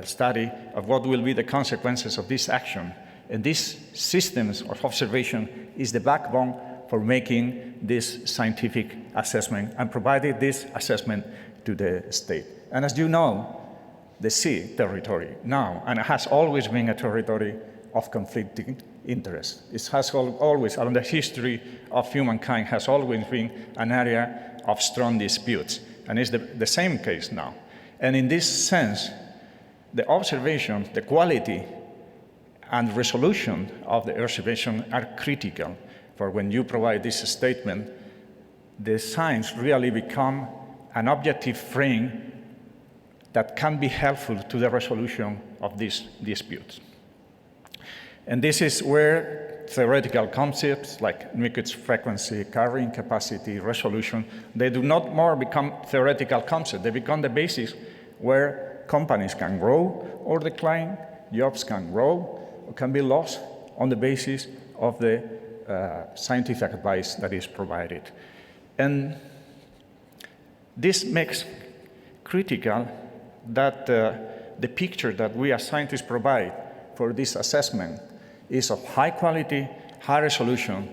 study of what will be the consequences of this action. And these systems of observation is the backbone for making this scientific assessment and providing this assessment to the state. And as you know, the sea territory now, and it has always been a territory of conflicting interest. It has always, along the history of humankind, has always been an area of strong disputes, and it's the same case now. And in this sense, the observations, the quality and resolution of the observation are critical, for when you provide this statement, the science really become an objective frame that can be helpful to the resolution of these disputes. And this is where theoretical concepts like Micket's frequency, carrying capacity, resolution, they do not more become theoretical concepts. They become the basis where companies can grow or decline, jobs can grow or can be lost on the basis of the scientific advice that is provided. And This makes critical that the picture that we as scientists provide for this assessment is of high quality, high resolution,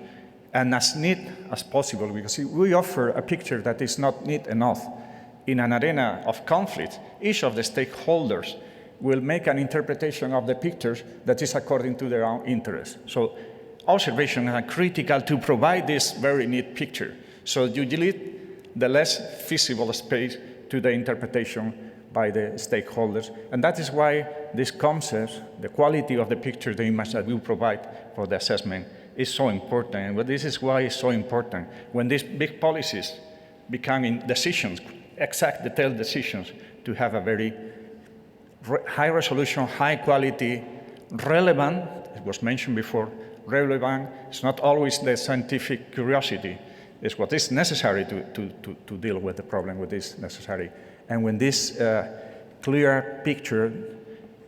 and as neat as possible, because we offer a picture that is not neat enough. In an arena of conflict, each of the stakeholders will make an interpretation of the pictures that is according to their own interests. So observations are critical to provide this very neat picture. So you delete the less feasible space to the interpretation by the stakeholders. And that is why this concept, the quality of the picture, the image that we provide for the assessment is so important. And this is why it's so important. When these big policies become decisions, exact detailed decisions, to have a very high resolution, high quality, relevant, it was mentioned before, relevant, it's not always the scientific curiosity, it's what is necessary to deal with the problem, what is necessary. And when this clear picture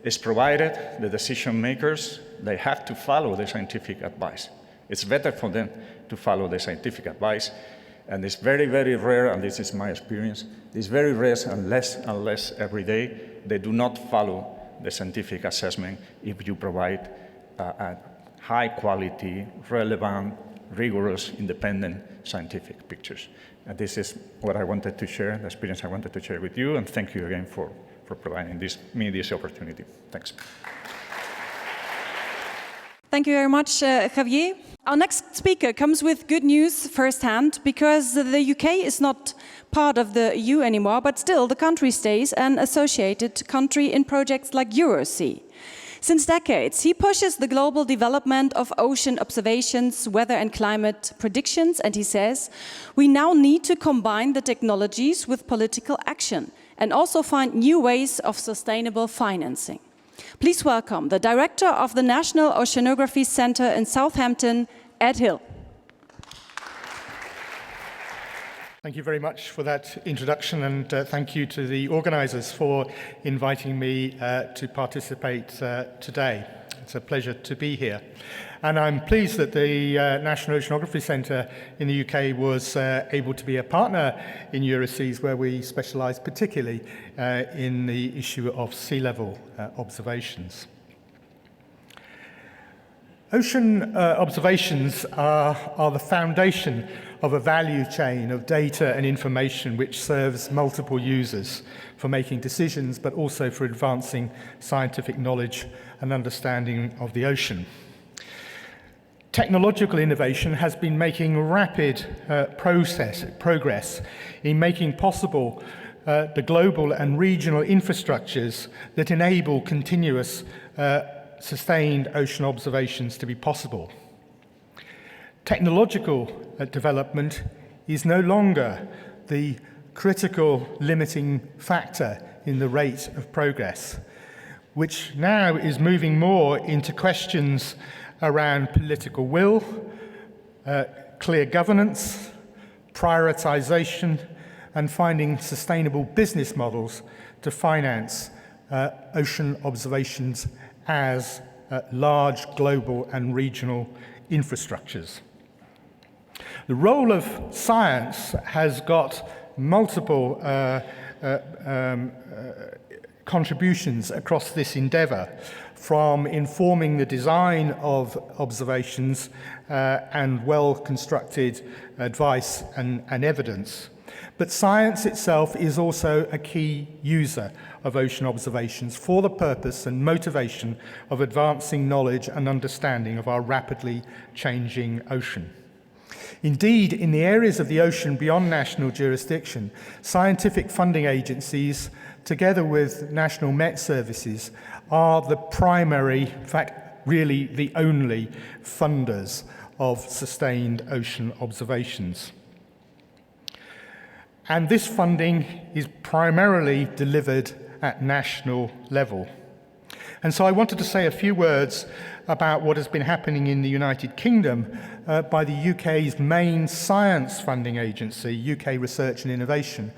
is provided, the decision makers, they have to follow the scientific advice. It's better for them to follow the scientific advice. And it's very, very rare, and this is my experience, it's very rare and less every day, they do not follow the scientific assessment if you provide a high quality, relevant, rigorous, independent scientific pictures. And this is what I wanted to share, the experience I wanted to share with you, and thank you again for providing me this opportunity. Thanks. Thank you very much, Javier. Our next speaker comes with good news firsthand, because the UK is not part of the EU anymore, but still the country stays an associated country in projects like EuroSea. Since decades, he pushes the global development of ocean observations, weather and climate predictions, and he says, we now need to combine the technologies with political action and also find new ways of sustainable financing. Please welcome the Director of the National Oceanography Centre in Southampton, Ed Hill. Thank you very much for that introduction, and thank you to the organisers for inviting me to participate today. It's a pleasure to be here. And I'm pleased that the National Oceanography Centre in the UK was able to be a partner in EuroSeas, where we specialise particularly in the issue of sea level observations. Ocean observations are the foundation of a value chain of data and information which serves multiple users for making decisions, but also for advancing scientific knowledge and understanding of the ocean. Technological innovation has been making rapid progress in making possible the global and regional infrastructures that enable continuous sustained ocean observations to be possible. Technological development is no longer the critical limiting factor in the rate of progress, which now is moving more into questions around political will, clear governance, prioritization, and finding sustainable business models to finance ocean observations as large global and regional infrastructures. The role of science has got multiple contributions across this endeavour, from informing the design of observations and well-constructed advice and evidence. But science itself is also a key user of ocean observations for the purpose and motivation of advancing knowledge and understanding of our rapidly changing ocean. Indeed, in the areas of the ocean beyond national jurisdiction, scientific funding agencies, together with national Met services, are the primary, in fact, really the only funders of sustained ocean observations. And this funding is primarily delivered at national level. And so I wanted to say a few words about what has been happening in the United Kingdom by the UK's main science funding agency, UK Research and Innovation,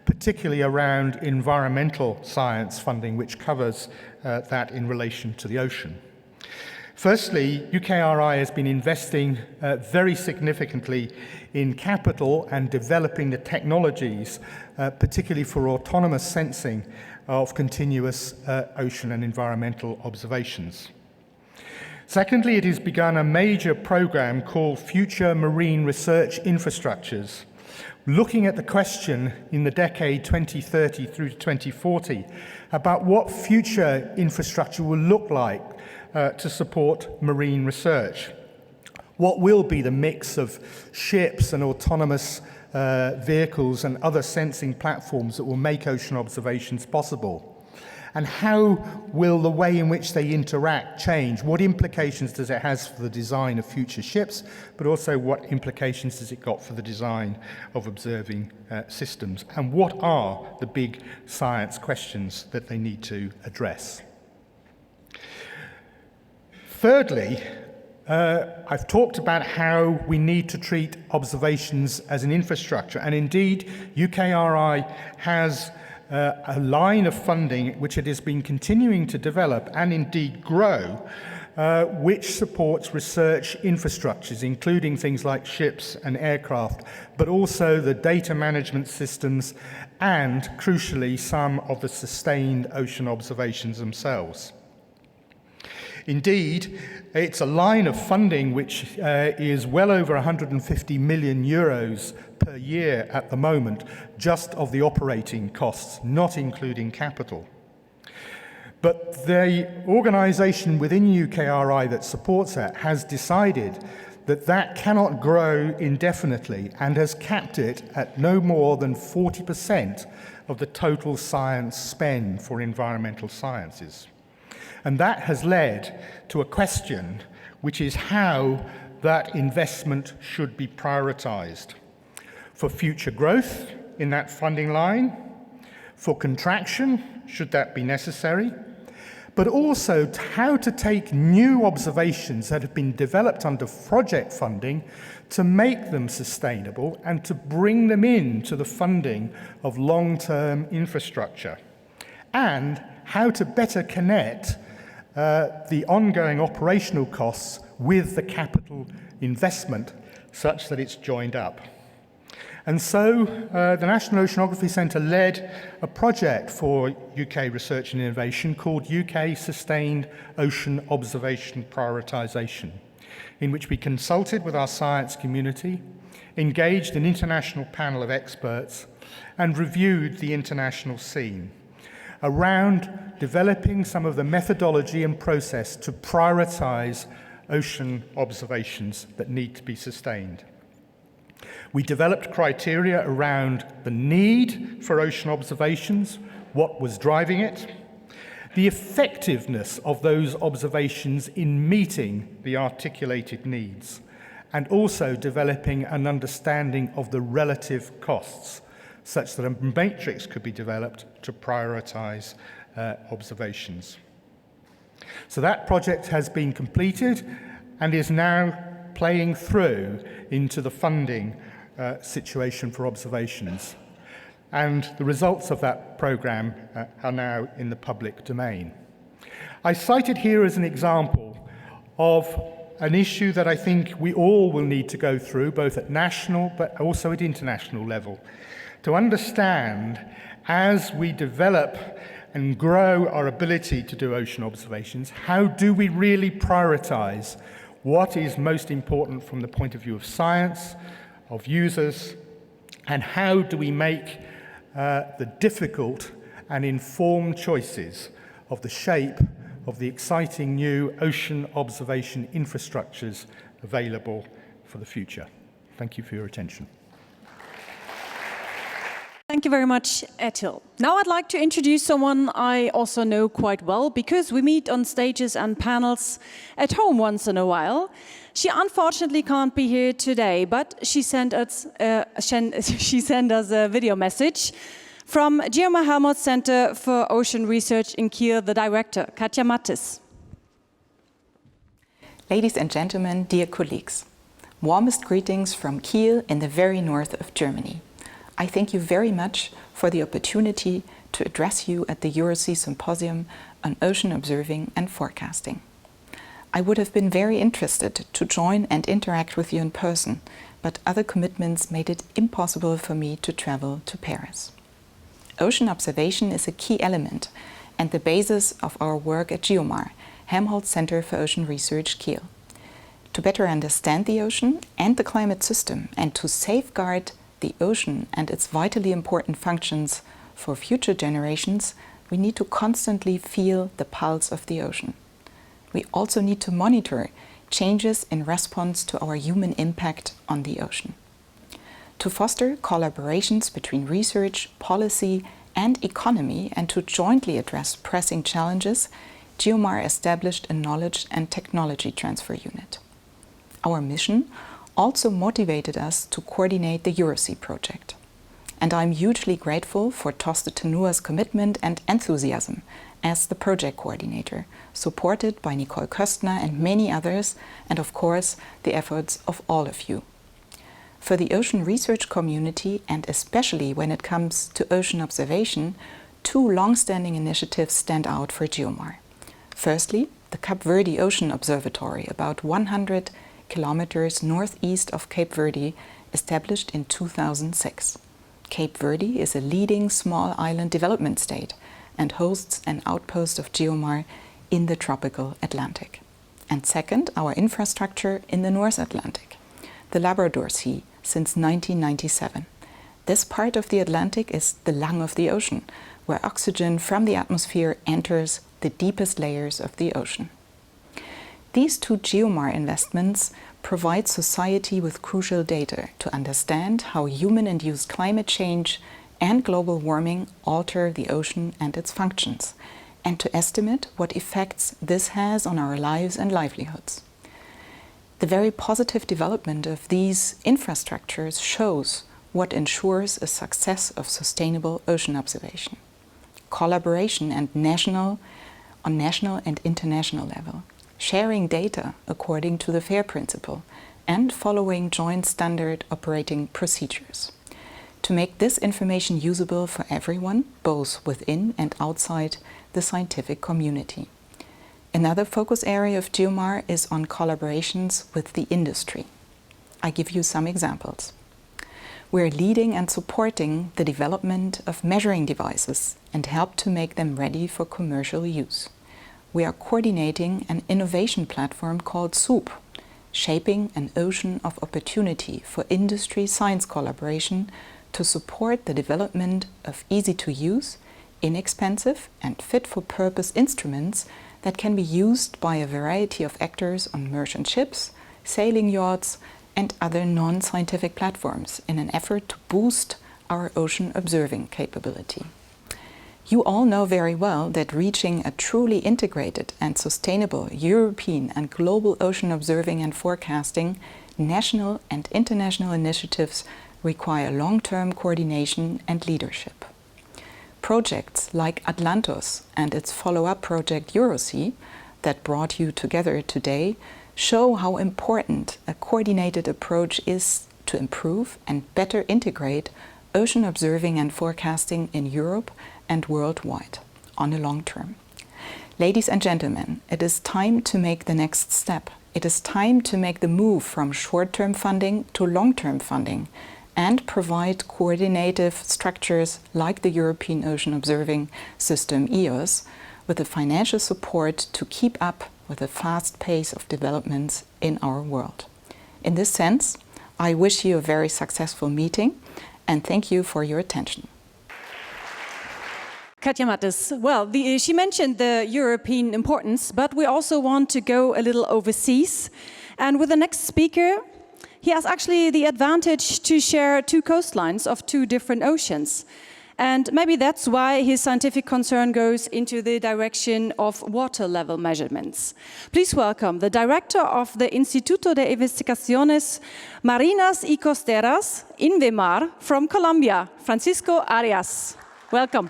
particularly around environmental science funding, which covers that in relation to the ocean. Firstly, UKRI has been investing very significantly in capital and developing the technologies, particularly for autonomous sensing of continuous ocean and environmental observations. Secondly, it has begun a major program called Future Marine Research Infrastructures, looking at the question in the decade 2030 through to 2040 about what future infrastructure will look like to support marine research. What will be the mix of ships and autonomous vehicles and other sensing platforms that will make ocean observations possible? And how will the way in which they interact change? What implications does it have for the design of future ships, but also what implications does it got for the design of observing systems? And what are the big science questions that they need to address? Thirdly, I've talked about how we need to treat observations as an infrastructure, and indeed UKRI has a line of funding which it has been continuing to develop and indeed grow, which supports research infrastructures, including things like ships and aircraft, but also the data management systems and, crucially, some of the sustained ocean observations themselves. Indeed, it's a line of funding which is well over 150 million euros per year at the moment, just of the operating costs, not including capital. But the organisation within UKRI that supports that has decided that that cannot grow indefinitely and has capped it at no more than 40% of the total science spend for environmental sciences. And that has led to a question, which is how that investment should be prioritised. For future growth in that funding line, for contraction, should that be necessary, but also how to take new observations that have been developed under project funding to make them sustainable and to bring them into the funding of long-term infrastructure, and how to better connect the ongoing operational costs with the capital investment such that it's joined up. And so the National Oceanography Centre led a project for UK research and innovation called UK Sustained Ocean Observation Prioritisation, in which we consulted with our science community, engaged an international panel of experts, and reviewed the international scene around developing some of the methodology and process to prioritise ocean observations that need to be sustained. We developed criteria around the need for ocean observations, what was driving it, the effectiveness of those observations in meeting the articulated needs, and also developing an understanding of the relative costs, such that a matrix could be developed to prioritise observations. So that project has been completed and is now playing through into the funding situation for observations. And the results of that programme are now in the public domain. I cite it here as an example of an issue that I think we all will need to go through, both at national but also at international level, to understand, as we develop and grow our ability to do ocean observations, how do we really prioritise what is most important from the point of view of science, of users, and how do we make the difficult and informed choices of the shape of the exciting new ocean observation infrastructures available for the future. Thank you for your attention. Thank you very much, Etil. Now I'd like to introduce someone I also know quite well because we meet on stages and panels at home once in a while. She unfortunately can't be here today, but she sent us a video message from GEOMAR Helmholtz Centre for Ocean Research in Kiel, the director, Katja Mattis. Ladies and gentlemen, dear colleagues, warmest greetings from Kiel in the very north of Germany. I thank you very much for the opportunity to address you at the EuroSea Symposium on Ocean Observing and Forecasting. I would have been very interested to join and interact with you in person, but other commitments made it impossible for me to travel to Paris. Ocean observation is a key element and the basis of our work at GEOMAR Helmholtz Centre for Ocean Research Kiel. To better understand the ocean and the climate system and to safeguard the ocean and its vitally important functions for future generations, we need to constantly feel the pulse of the ocean. We also need to monitor changes in response to our human impact on the ocean. To foster collaborations between research, policy, and economy, and to jointly address pressing challenges, GEOMAR established a knowledge and technology transfer unit. Our mission also motivated us to coordinate the EuroSea project. And I'm hugely grateful for Toste Tanhua's commitment and enthusiasm as the project coordinator, supported by Nicole Köstner and many others, and of course, the efforts of all of you. For the ocean research community, and especially when it comes to ocean observation, two long-standing initiatives stand out for GEOMAR. Firstly, the Cape Verde Ocean Observatory, about 100 kilometers northeast of Cape Verde, established in 2006. Cape Verde is a leading small island development state and hosts an outpost of GEOMAR in the tropical Atlantic. And second, our infrastructure in the North Atlantic, the Labrador Sea, since 1997. This part of the Atlantic is the lung of the ocean, where oxygen from the atmosphere enters the deepest layers of the ocean. These two GEOMAR investments provide society with crucial data to understand how human-induced climate change and global warming alter the ocean and its functions, and to estimate what effects this has on our lives and livelihoods. The very positive development of these infrastructures shows what ensures a success of sustainable ocean observation. Collaboration on national and international level, sharing data according to the FAIR principle, and following joint standard operating procedures. To make this information usable for everyone, both within and outside the scientific community. Another focus area of GEOMAR is on collaborations with the industry. I give you some examples. We're leading and supporting the development of measuring devices and help to make them ready for commercial use. We are coordinating an innovation platform called SOUP, shaping an ocean of opportunity for industry science collaboration to support the development of easy-to-use, inexpensive and fit-for-purpose instruments that can be used by a variety of actors on merchant ships, sailing yachts, and other non-scientific platforms in an effort to boost our ocean observing capability. You all know very well that reaching a truly integrated and sustainable European and global ocean observing and forecasting, national and international initiatives require long-term coordination and leadership. Projects like Atlantos and its follow-up project EuroSea, that brought you together today, show how important a coordinated approach is to improve and better integrate ocean observing and forecasting in Europe and worldwide on a long term. Ladies and gentlemen, it is time to make the next step. It is time to make the move from short-term funding to long-term funding and provide coordinative structures like the European Ocean Observing System EOS with the financial support to keep up with the fast pace of developments in our world. In this sense, I wish you a very successful meeting and thank you for your attention. Katja Mattes, well, she mentioned the European importance, but we also want to go a little overseas. And with the next speaker, he has actually the advantage to share two coastlines of two different oceans. And maybe that's why his scientific concern goes into the direction of water level measurements. Please welcome the director of the Instituto de Investigaciones Marinas y Costeras, INVEMAR, from Colombia, Francisco Arias. Welcome.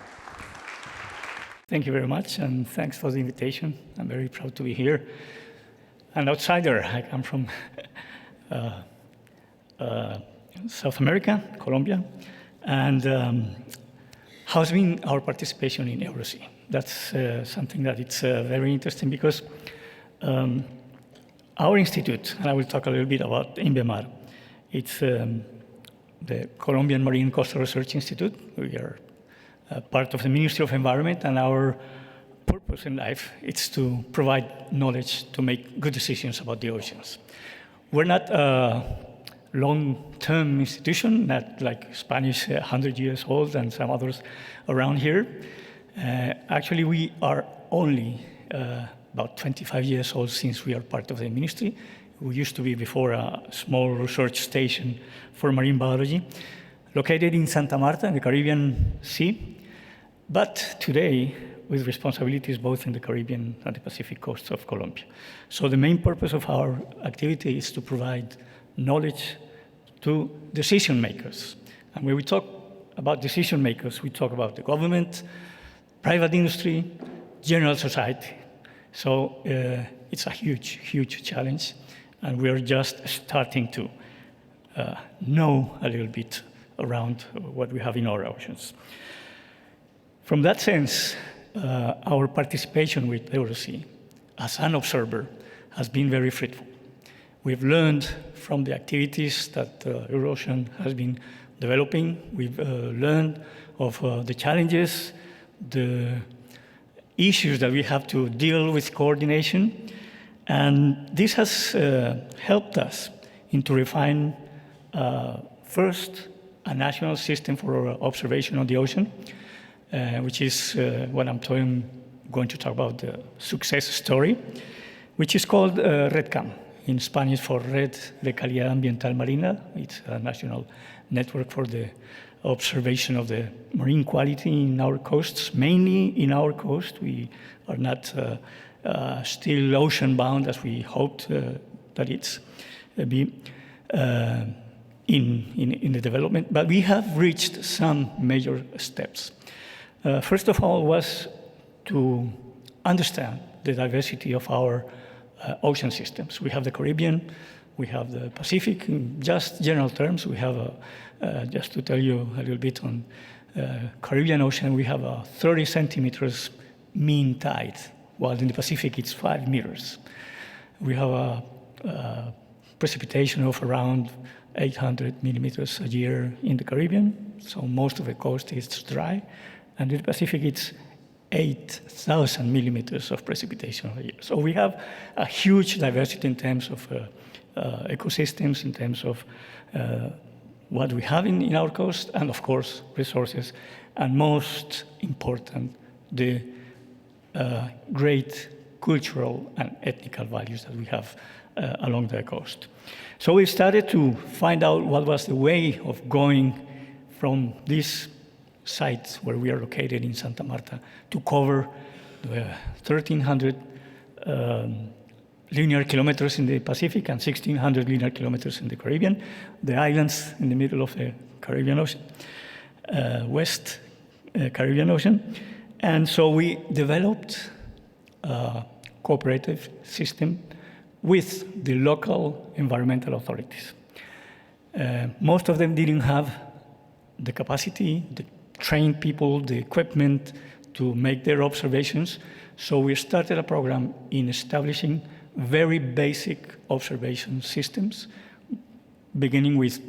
Thank you very much, and thanks for the invitation. I'm very proud to be here. An outsider, I come from South America, Colombia, and how's been our participation in EuroSea? That's something that it's very interesting because Our institute, and I will talk a little bit about INVEMAR, it's the Colombian Marine Coastal Research Institute. We are part of the Ministry of Environment, and our purpose in life is to provide knowledge to make good decisions about the oceans. We're not a long-term institution, not like Spanish 100 years old and some others around here. Actually, we are only about 25 years old since we are part of the ministry. We used to be before a small research station for marine biology, located in Santa Marta in the Caribbean Sea, but today with responsibilities both in the Caribbean and the Pacific coasts of Colombia. So the main purpose of our activity is to provide knowledge to decision makers. And when we talk about decision makers, we talk about the government, private industry, general society. So it's a huge, huge challenge, and we're just starting to know a little bit around what we have in our oceans. From that sense, our participation with EuroSea as an observer has been very fruitful. We've learned from the activities that EuroOcean has been developing. We've learned of the challenges, the issues that we have to deal with coordination. And this has helped us to refine, first, a national system for observation on the ocean, which is what I'm going to talk about, the success story, which is called REDCAM, in Spanish for Red de Calidad Ambiental Marina. It's a national network for the observation of the marine quality in our coasts, mainly in our coast. We are not still ocean-bound as we hoped that it's be in the development, but we have reached some major steps. First of all was to understand the diversity of our ocean systems. We have the Caribbean, we have the Pacific. In just general terms, we have, just to tell you a little bit on Caribbean Ocean, we have a 30 centimeters mean tide, while in the Pacific it's 5 meters. We have a precipitation of around 800 millimeters a year in the Caribbean, so most of the coast is dry. And in the Pacific, it's 8,000 millimeters of precipitation a year. So we have a huge diversity in terms of ecosystems, in terms of what we have in our coast, and of course, resources, and most important, the great cultural and ethnical values that we have along the coast. So we started to find out what was the way of going from this site where we are located in Santa Marta to cover the 1,300 linear kilometers in the Pacific and 1,600 linear kilometers in the Caribbean, the islands in the middle of the Caribbean Ocean, West Caribbean Ocean. And so we developed a cooperative system with the local environmental authorities. Most of them didn't have the capacity, the trained people, the equipment to make their observations. So we started a program in establishing very basic observation systems, beginning with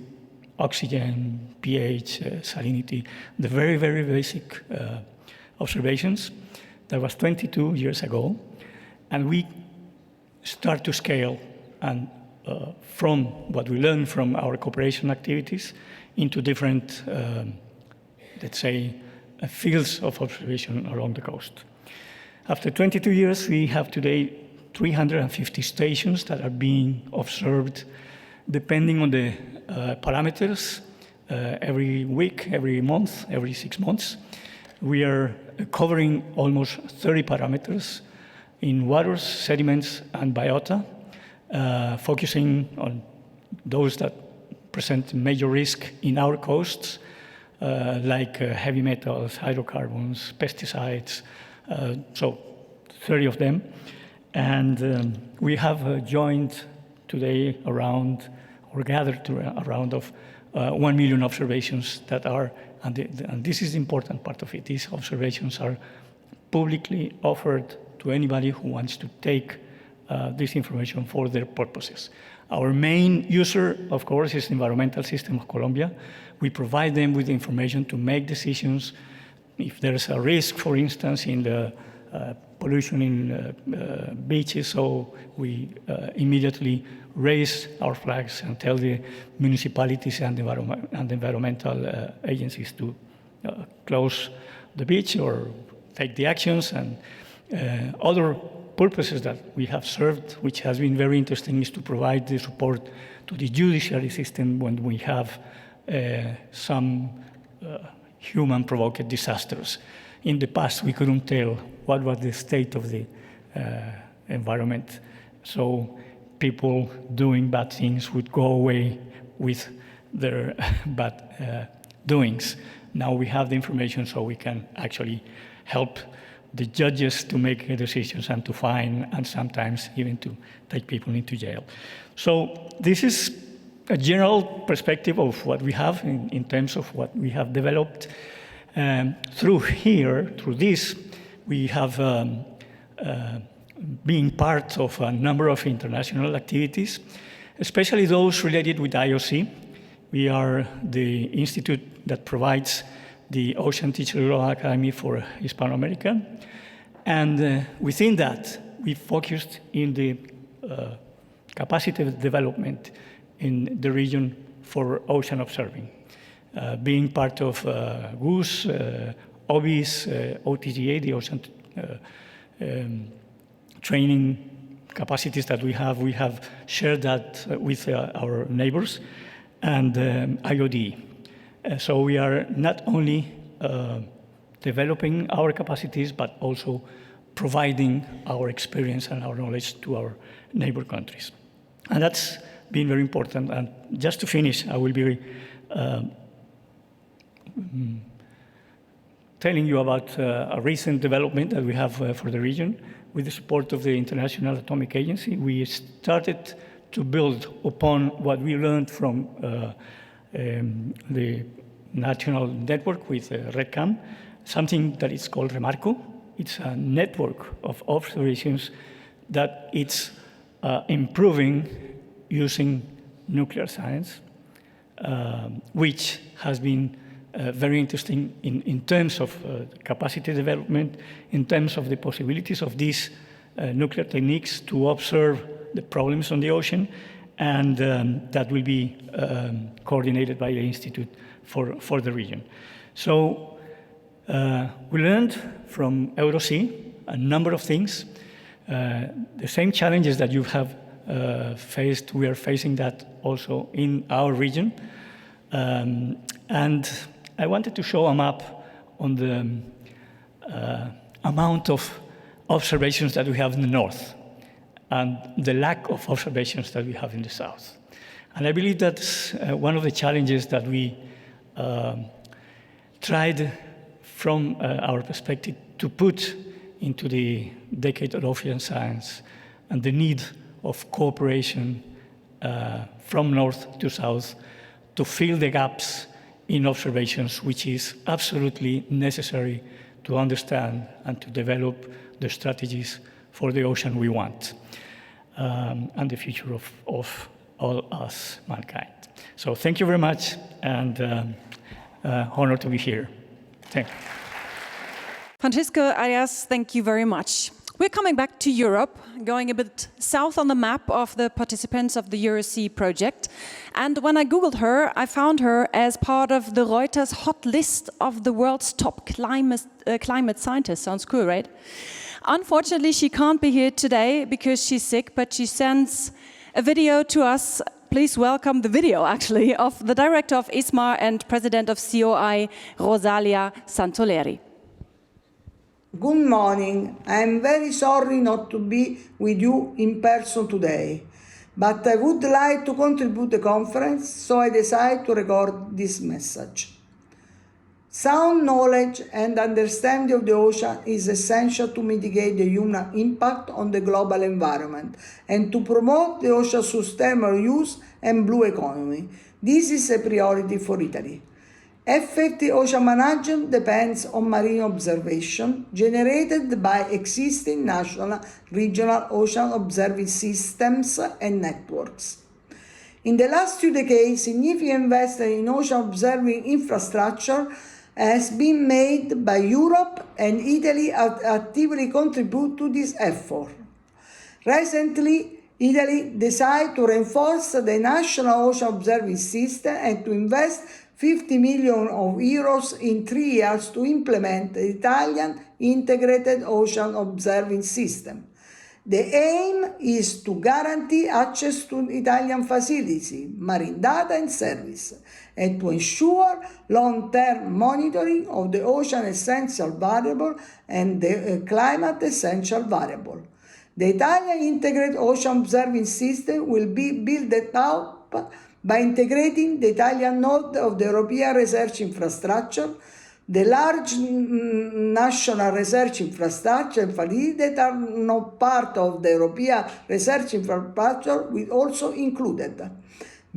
oxygen, pH, salinity, the very, very basic observations. That was 22 years ago. And we start to scale and from what we learned from our cooperation activities into different, let's say, fields of observation along the coast. After 22 years, we have today 350 stations that are being observed depending on the parameters every week, every month, every 6 months. We are covering almost 30 parameters in waters, sediments, and biota, focusing on those that present major risk in our coasts, like heavy metals, hydrocarbons, pesticides, so 30 of them. And we have joined today around, or gathered around of 1 million observations that are, and this is the important part of it, these observations are publicly offered to anybody who wants to take this information for their purposes. Our main user, of course, is the environmental system of Colombia. We provide them with information to make decisions. If there's a risk, for instance, in the pollution in beaches, so we immediately raise our flags and tell the municipalities and environmental agencies to close the beach or take the actions. And other purposes that we have served, which has been very interesting, is to provide the support to the judiciary system when we have some human-provoked disasters. In the past, we couldn't tell what was the state of the environment. So people doing bad things would go away with their bad doings. Now we have the information, so we can actually help the judges to make decisions and to fine, and sometimes even to take people into jail. So this is a general perspective of what we have in terms of what we have developed. Through this, we have been part of a number of international activities, especially those related with IOC. We are the institute that provides the Ocean Teacher Academy for Hispano-America. And within that, we focused in the capacity development in the region for ocean observing. Being part of GOOS, OBIS, OTGA, the ocean training capacities that we have shared that with our neighbors, and IOD. So we are not only developing our capacities, but also providing our experience and our knowledge to our neighbor countries. And that's been very important. And just to finish, I will be telling you about a recent development that we have for the region. With the support of the International Atomic Agency, we started to build upon what we learned from the national network with Recke, something that is called Remarco. It's a network of observations that it's improving using nuclear science, which has been very interesting in terms of capacity development, in terms of the possibilities of these nuclear techniques to observe the problems on the ocean, and that will be coordinated by the Institute for the region. So we learned from EuroSea a number of things. The same challenges that you have faced, we are facing that also in our region. And I wanted to show a map on the amount of observations that we have in the north and the lack of observations that we have in the south. And I believe that's one of the challenges that we tried from our perspective to put into the decade of ocean science and the need of cooperation from north to south to fill the gaps in observations, which is absolutely necessary to understand and to develop the strategies for the ocean we want and the future of all us, mankind. So thank you very much, and honored to be here. Thank you. Francisco Arias, thank you very much. We're coming back to Europe, going a bit south on the map of the participants of the EuroSea project. And when I Googled her, I found her as part of the Reuters hot list of the world's top climate scientists. Sounds cool, right? Unfortunately, she can't be here today because she's sick, but she sends a video to us. Please welcome the video, actually, of the director of ISMAR and president of COI, Rosalia Santoleri. Good morning. I'm very sorry not to be with you in person today, but I would like to contribute to the conference, so I decided to record this message. Sound knowledge and understanding of the ocean is essential to mitigate the human impact on the global environment and to promote the ocean's sustainable use and blue economy. This is a priority for Italy. Effective ocean management depends on marine observation generated by existing national, regional ocean observing systems and networks. In the last 2 decades, significant investment in ocean observing infrastructure has been made by Europe, and Italy actively contribute to this effort. Recently, Italy decided to reinforce the national ocean observing system and to invest 50 million euros in 3 years to implement the Italian integrated ocean observing system. The aim is to guarantee access to Italian facilities, marine data and service, and to ensure long-term monitoring of the ocean essential variable and the climate essential variable. The Italian integrated ocean observing system will be built up by integrating the Italian node of the European research infrastructure, the large national research infrastructure and facilities that are not part of the European research infrastructure will also included.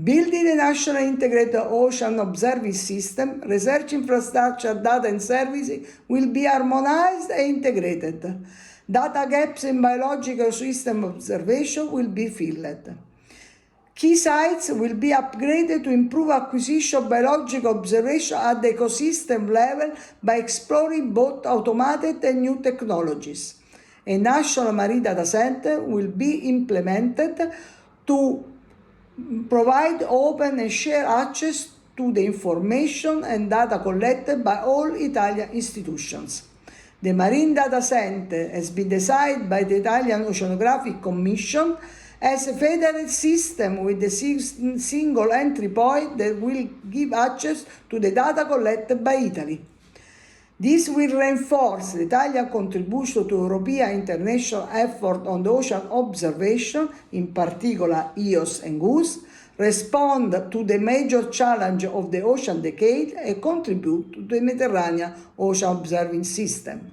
Building the national integrated ocean observing system, research infrastructure, data and services will be harmonized and integrated. Data gaps in biological system observation will be filled. Key sites will be upgraded to improve acquisition of biological observation at the ecosystem level by exploring both automated and new technologies. A national marine data center will be implemented to provide open and shared access to the information and data collected by all Italian institutions. The Marine Data Center has been designed by the Italian Oceanographic Commission as a federated system with a single entry point that will give access to the data collected by Italy. This will reinforce the Italian contribution to European international effort on the ocean observation, in particular EOS and GOOS, respond to the major challenge of the ocean decade, and contribute to the Mediterranean ocean observing system.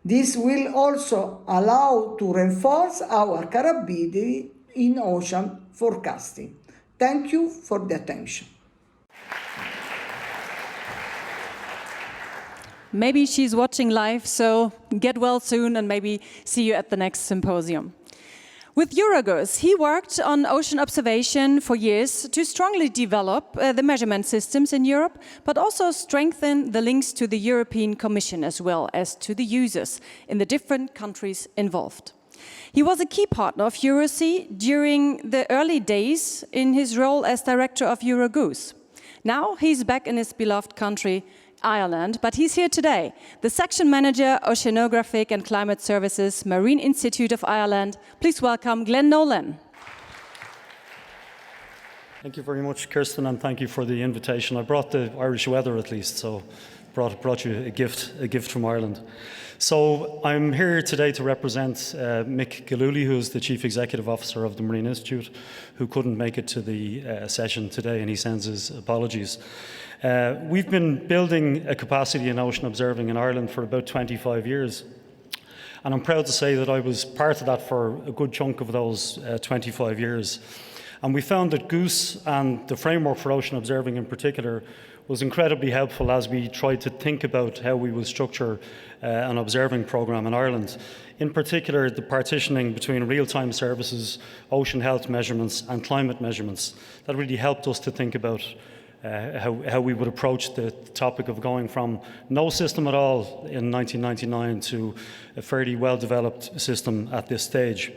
This will also allow to reinforce our capability in ocean forecasting. Thank you for the attention. Maybe she's watching live, so get well soon and maybe see you at the next symposium. With EuroGOOS, he worked on ocean observation for years to strongly develop the measurement systems in Europe, but also strengthen the links to the European Commission as well as to the users in the different countries involved. He was a key partner of EuroSea during the early days in his role as director of EuroGOOS. Now he's back in his beloved country, Ireland, but he's here today, the Section Manager, Oceanographic and Climate Services, Marine Institute of Ireland. Please welcome Glenn Nolan. Thank you very much, Kristin, and thank you for the invitation. I brought the Irish weather at least, so brought you a gift from Ireland. So I'm here today to represent Mick Gillooly, who is the Chief Executive Officer of the Marine Institute, who couldn't make it to the session today, and he sends his apologies. We've been building a capacity in ocean observing in Ireland for about 25 years. And I'm proud to say that I was part of that for a good chunk of those 25 years. And we found that GOOS and the framework for ocean observing in particular was incredibly helpful as we tried to think about how we will structure an observing programme in Ireland. In particular, the partitioning between real-time services, ocean health measurements and climate measurements. That really helped us to think about how we would approach the topic of going from no system at all in 1999 to a fairly well-developed system at this stage.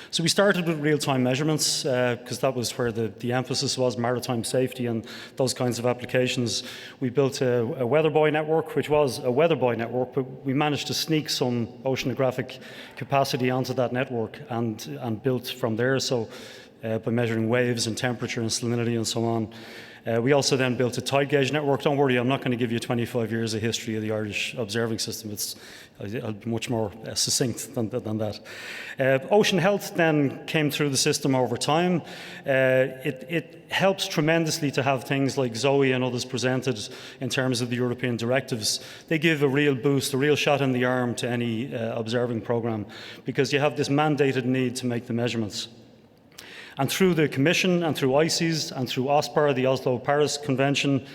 So we started with real-time measurements because that was where the emphasis was, maritime safety and those kinds of applications. We built a weather buoy network, which was a weather buoy network, but we managed to sneak some oceanographic capacity onto that network and built from there. So by measuring waves and temperature and salinity and so on. We also then built a tide gauge network. Don't worry, I'm not going to give you 25 years of history of the Irish observing system. I'll be much more succinct than that. Ocean health then came through the system over time. It helps tremendously to have things like Zoe and others presented in terms of the European directives. They give a real boost, a real shot in the arm to any observing programme because you have this mandated need to make the measurements. And through the Commission and through ICES and through OSPAR, the Oslo-Paris Convention,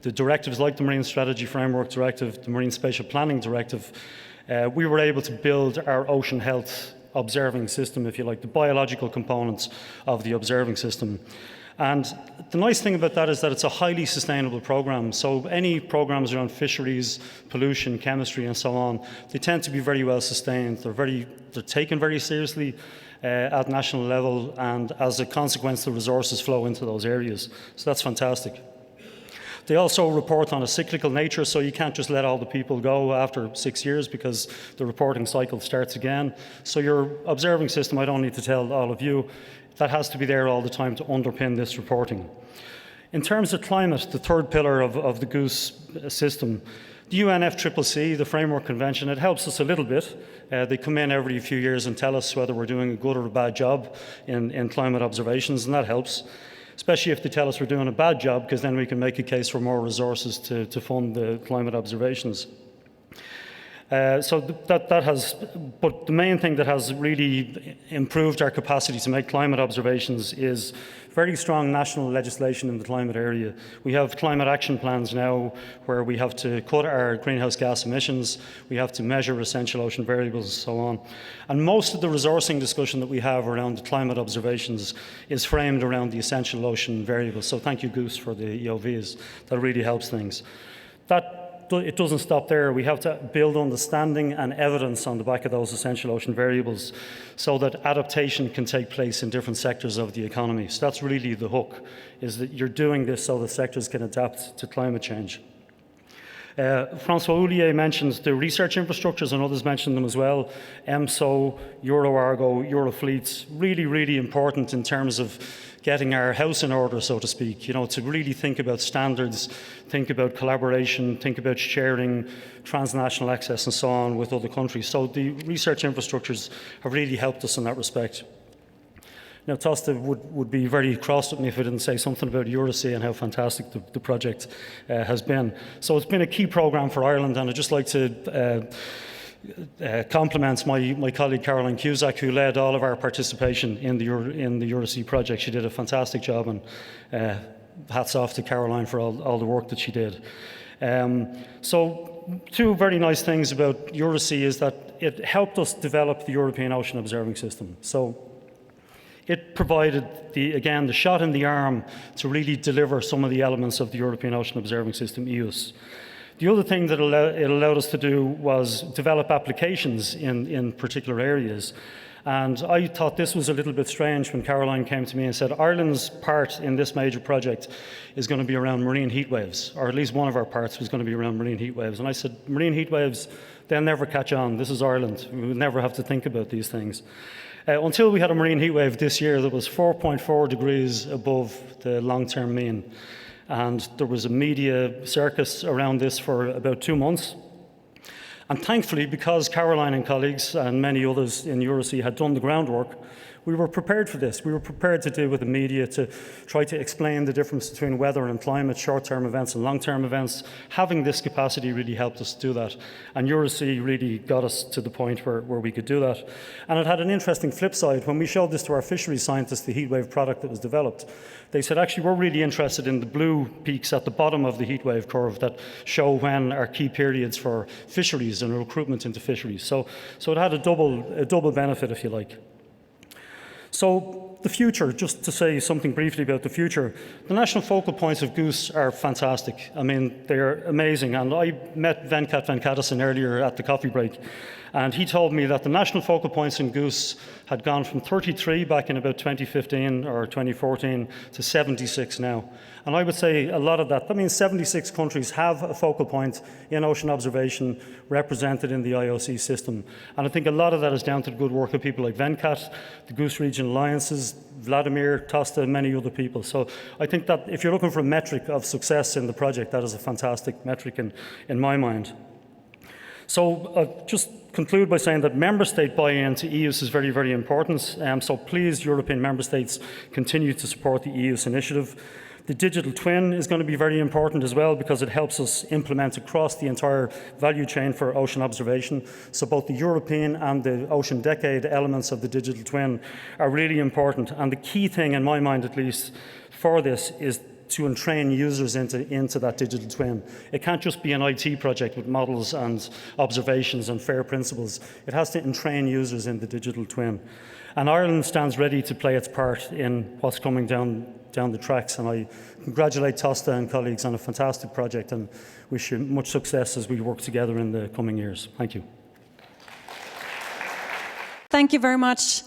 the directives like the Marine Strategy Framework Directive, the Marine Spatial Planning Directive, we were able to build our ocean health observing system, if you like, the biological components of the observing system. And the nice thing about that is that it's a highly sustainable program. So any programs around fisheries, pollution, chemistry, and so on, they tend to be very well sustained. They're taken very seriously at national level, and as a consequence, the resources flow into those areas. So that's fantastic. They also report on a cyclical nature, so you can't just let all the people go after 6 years because the reporting cycle starts again. So your observing system, I don't need to tell all of you, that has to be there all the time to underpin this reporting. In terms of climate, the third pillar of the GOOS system, the UNFCCC, the Framework Convention, it helps us a little bit. They come in every few years and tell us whether we're doing a good or a bad job in climate observations, and that helps, especially if they tell us we're doing a bad job, because then we can make a case for more resources to fund the climate observations. But the main thing that has really improved our capacity to make climate observations is very strong national legislation in the climate area. We have climate action plans now where we have to cut our greenhouse gas emissions, we have to measure essential ocean variables and so on. And most of the resourcing discussion that we have around the climate observations is framed around the essential ocean variables. So thank you, GOOS, for the EOVs. That really helps things. It doesn't stop there. We have to build understanding and evidence on the back of those essential ocean variables so that adaptation can take place in different sectors of the economy. So that's really the hook, is that you're doing this so that sectors can adapt to climate change. Francois Houllier mentioned the research infrastructures, and others mentioned them as well. EMSO, EuroArgo, Eurofleets, really, really important in terms of getting our house in order, so to speak, to really think about standards, think about collaboration, think about sharing, transnational access and so on with other countries. So the research infrastructures have really helped us in that respect. Now, Toste would be very cross with me if I didn't say something about EuroSea and how fantastic the project has been. So it's been a key programme for Ireland, and I'd just like to compliments my colleague Caroline Cusack, who led all of our participation in the EuroSea project. She did a fantastic job, and hats off to Caroline for all the work that she did. So two very nice things about EuroSea is that it helped us develop the European Ocean Observing System. So it provided, the shot in the arm to really deliver some of the elements of the European Ocean Observing System, EOS. The other thing that it allowed us to do was develop applications in particular areas. And I thought this was a little bit strange when Caroline came to me and said, Ireland's part in this major project is going to be around marine heat waves, or at least one of our parts was going to be around marine heat waves. And I said, marine heat waves, they'll never catch on. This is Ireland. We would never have to think about these things. Until we had a marine heat wave this year that was 4.4 degrees above the long-term mean. And there was a media circus around this for about 2 months. And thankfully, because Caroline and colleagues and many others in EuroSea had done the groundwork, we were prepared for this. We were prepared to deal with the media, to try to explain the difference between weather and climate, short-term events and long-term events. Having this capacity really helped us do that. And EuroSea really got us to the point where we could do that. And it had an interesting flip side. When we showed this to our fisheries scientists, the heatwave product that was developed, they said, actually, we're really interested in the blue peaks at the bottom of the heatwave curve that show when are key periods for fisheries and recruitment into fisheries. So it had a double benefit, if you like. So the future, just to say something briefly about the future, the national focal points of GOOS are fantastic. I mean, they're amazing. And I met Venkat Venkatasan earlier at the coffee break, and he told me that the national focal points in GOOS had gone from 33 back in about 2015 or 2014 to 76 now. And I would say a lot of that means 76 countries have a focal point in ocean observation represented in the IOC system. And I think a lot of that is down to the good work of people like Venkat, the GOOS Regional Alliances, Vladimir, Toste, and many other people. So I think that if you're looking for a metric of success in the project, that is a fantastic metric in my mind. So I'll just conclude by saying that member state buy-in to EOS is very, very important. So please, European member states, continue to support the EOS initiative. The digital twin is going to be very important as well because it helps us implement across the entire value chain for ocean observation. So both the European and the ocean decade elements of the digital twin are really important. And the key thing, in my mind at least, for this is to entrain users into that digital twin. It can't just be an IT project with models and observations and FAIR principles. It has to entrain users in the digital twin. And Ireland stands ready to play its part in what's coming down the tracks. And I congratulate Toste and colleagues on a fantastic project and wish you much success as we work together in the coming years. Thank you. Thank you very much,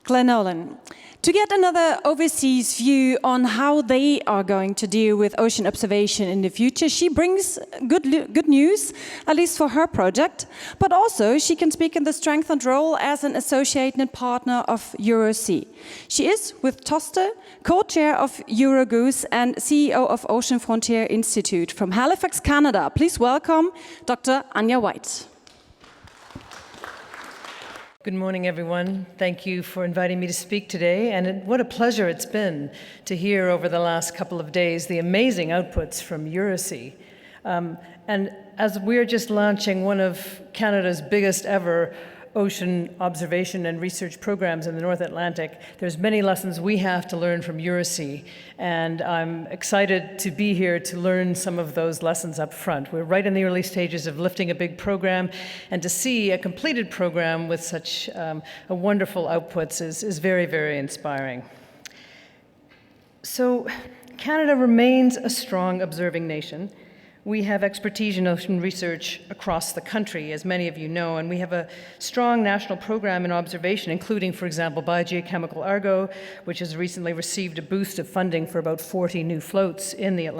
Glenolin. To get another overseas view on how they are going to deal with ocean observation in the future, she brings good news, at least for her project, but also she can speak in the strengthened role as an associated partner of EuroSea. She is, with Toste, co-chair of GOOS and CEO of Ocean Frontier Institute from Halifax, Canada. Please welcome Dr. Anja White. Good morning, everyone. Thank you for inviting me to speak today. And what a pleasure it's been to hear over the last couple of days the amazing outputs from EuroSea. And as we're just launching one of Canada's biggest ever ocean observation and research programs in the North Atlantic, there's many lessons we have to learn from EuroSea. And I'm excited to be here to learn some of those lessons up front. We're right in the early stages of lifting a big program, and to see a completed program with such a wonderful outputs is very, very inspiring. So Canada remains a strong observing nation. We have expertise in ocean research across the country, as many of you know, and we have a strong national program in observation, including, for example, biogeochemical Argo, which has recently received a boost of funding for about 40 new floats in the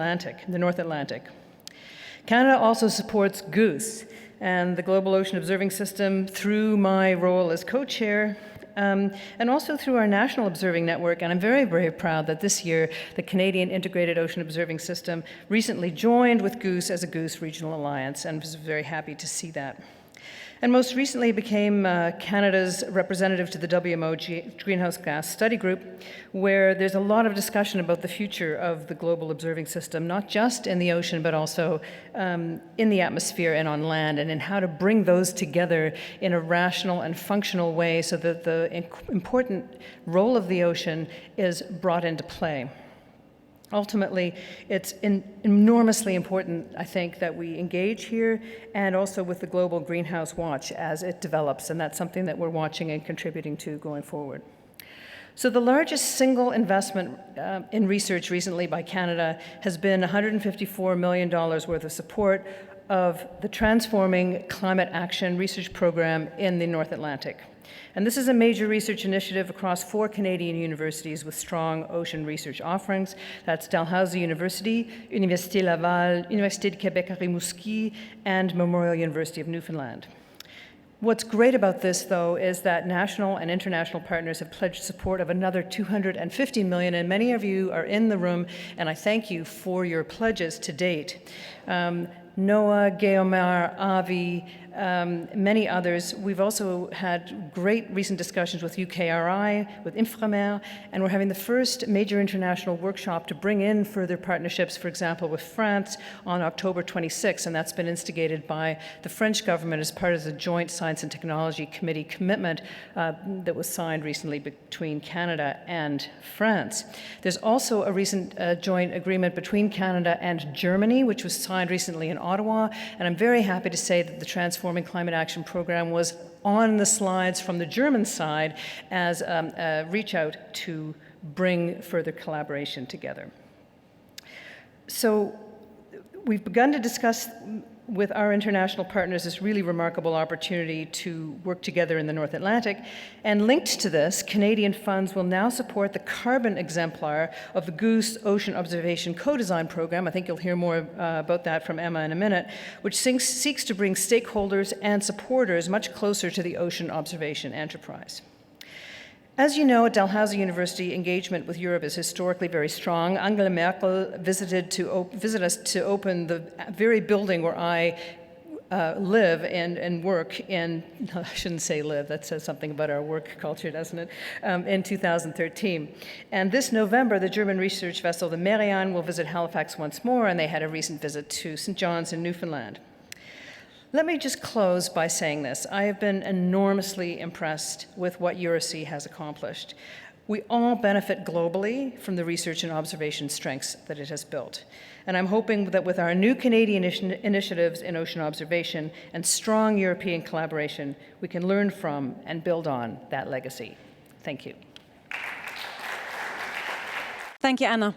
North Atlantic. Canada also supports GOOS and the Global Ocean Observing System through my role as co-chair, and also through our National Observing Network. And I'm very, very proud that this year the Canadian Integrated Ocean Observing System recently joined with GOOS as a GOOS Regional Alliance, and was very happy to see that. And most recently became Canada's representative to the WMO Greenhouse Gas Study Group, where there's a lot of discussion about the future of the global observing system, not just in the ocean, but also in the atmosphere and on land, and in how to bring those together in a rational and functional way so that the important role of the ocean is brought into play. Ultimately, it's enormously important, I think, that we engage here and also with the Global Greenhouse Watch as it develops, and that's something that we're watching and contributing to going forward. So the largest single investment in research recently by Canada has been $154 million worth of support of the Transforming Climate Action Research Program in the North Atlantic. And this is a major research initiative across 4 Canadian universities with strong ocean research offerings. That's Dalhousie University, Université Laval, Université de Québec à Rimouski, and Memorial University of Newfoundland. What's great about this, though, is that national and international partners have pledged support of another $250 million, and many of you are in the room, and I thank you for your pledges to date. NOAA, GEOMAR, AVI, many others. We've also had great recent discussions with UKRI, with IFREMER, and we're having the first major international workshop to bring in further partnerships, for example, with France on October 26th, and that's been instigated by the French government as part of the Joint Science and Technology Committee commitment that was signed recently between Canada and France. There's also a recent joint agreement between Canada and Germany, which was signed recently in Ottawa, and I'm very happy to say that the Transforming Climate Action Program was on the slides from the German side as a reach out to bring further collaboration together. So we've begun to discuss with our international partners this really remarkable opportunity to work together in the North Atlantic. And linked to this, Canadian funds will now support the carbon exemplar of the GOOS Ocean Observation Co-Design Program. I think you'll hear more about that from Emma in a minute, which seeks to bring stakeholders and supporters much closer to the ocean observation enterprise. As you know, at Dalhousie University, engagement with Europe is historically very strong. Angela Merkel visited us to open the very building where I live and work in, I shouldn't say live, that says something about our work culture, doesn't it, in 2013. And this November, the German research vessel, the Marianne, will visit Halifax once more, and they had a recent visit to St. John's in Newfoundland. Let me just close by saying this. I have been enormously impressed with what EuroSea has accomplished. We all benefit globally from the research and observation strengths that it has built. And I'm hoping that with our new Canadian initiatives in ocean observation and strong European collaboration, we can learn from and build on that legacy. Thank you. Thank you, Anna.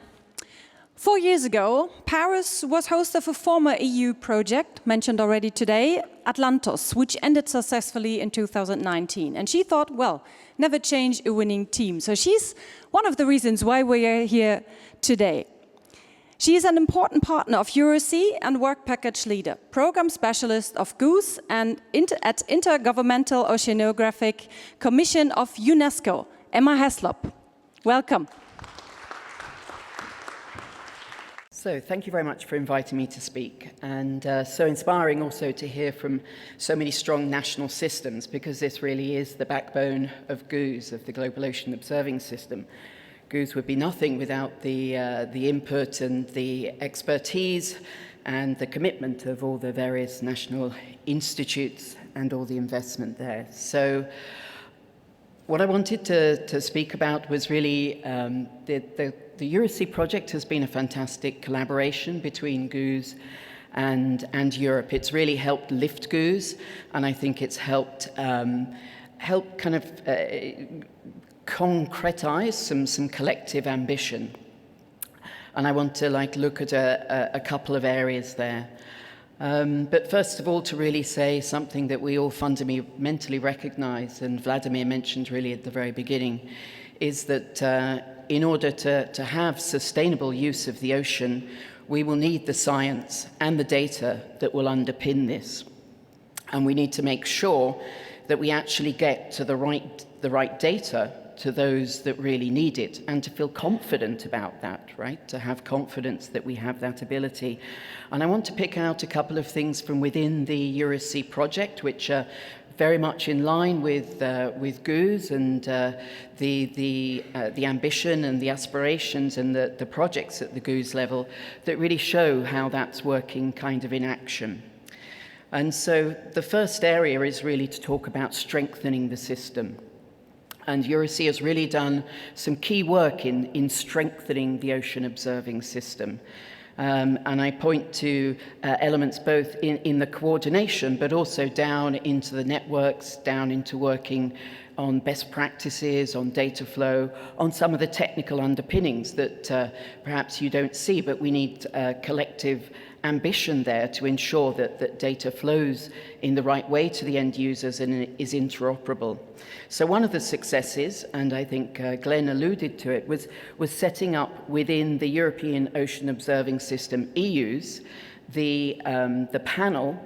4 years ago, Paris was host of a former EU project, mentioned already today, Atlantos, which ended successfully in 2019. And she thought, well, never change a winning team. So she's one of the reasons why we are here today. She is an important partner of EuroSea and work package leader, program specialist of GOOS and at Intergovernmental Oceanographic Commission of UNESCO, Emma Heslop. Welcome. So thank you very much for inviting me to speak, and so inspiring also to hear from so many strong national systems, because this really is the backbone of GOOS, of the Global Ocean Observing System. GOOS would be nothing without the input and the expertise and the commitment of all the various national institutes and all the investment there. So what I wanted to speak about was really the EuroSea project has been a fantastic collaboration between GOOS and Europe. It's really helped lift GOOS, and I think it's helped kind of concretize some collective ambition. And I want to look at a couple of areas there. But first of all, to really say something that we all fundamentally recognize, and Vladimir mentioned really at the very beginning, is that in order to have sustainable use of the ocean, we will need the science and the data that will underpin this. And we need to make sure that we actually get to the right data to those that really need it, and to feel confident about that, right? To have confidence that we have that ability. And I want to pick out a couple of things from within the EuroSea project, which are very much in line with GOOS and the ambition and the aspirations and the projects at the GOOS level that really show how that's working kind of in action. And so the first area is really to talk about strengthening the system. And EuroSea has really done some key work in strengthening the ocean observing system. And I point to elements both in the coordination, but also down into the networks, down into working on best practices, on data flow, on some of the technical underpinnings that perhaps you don't see, but we need collective ambition there to ensure that data flows in the right way to the end users and is interoperable. So one of the successes, and I think Glenn alluded to it, was setting up within the European Ocean Observing System, EU's, the panel,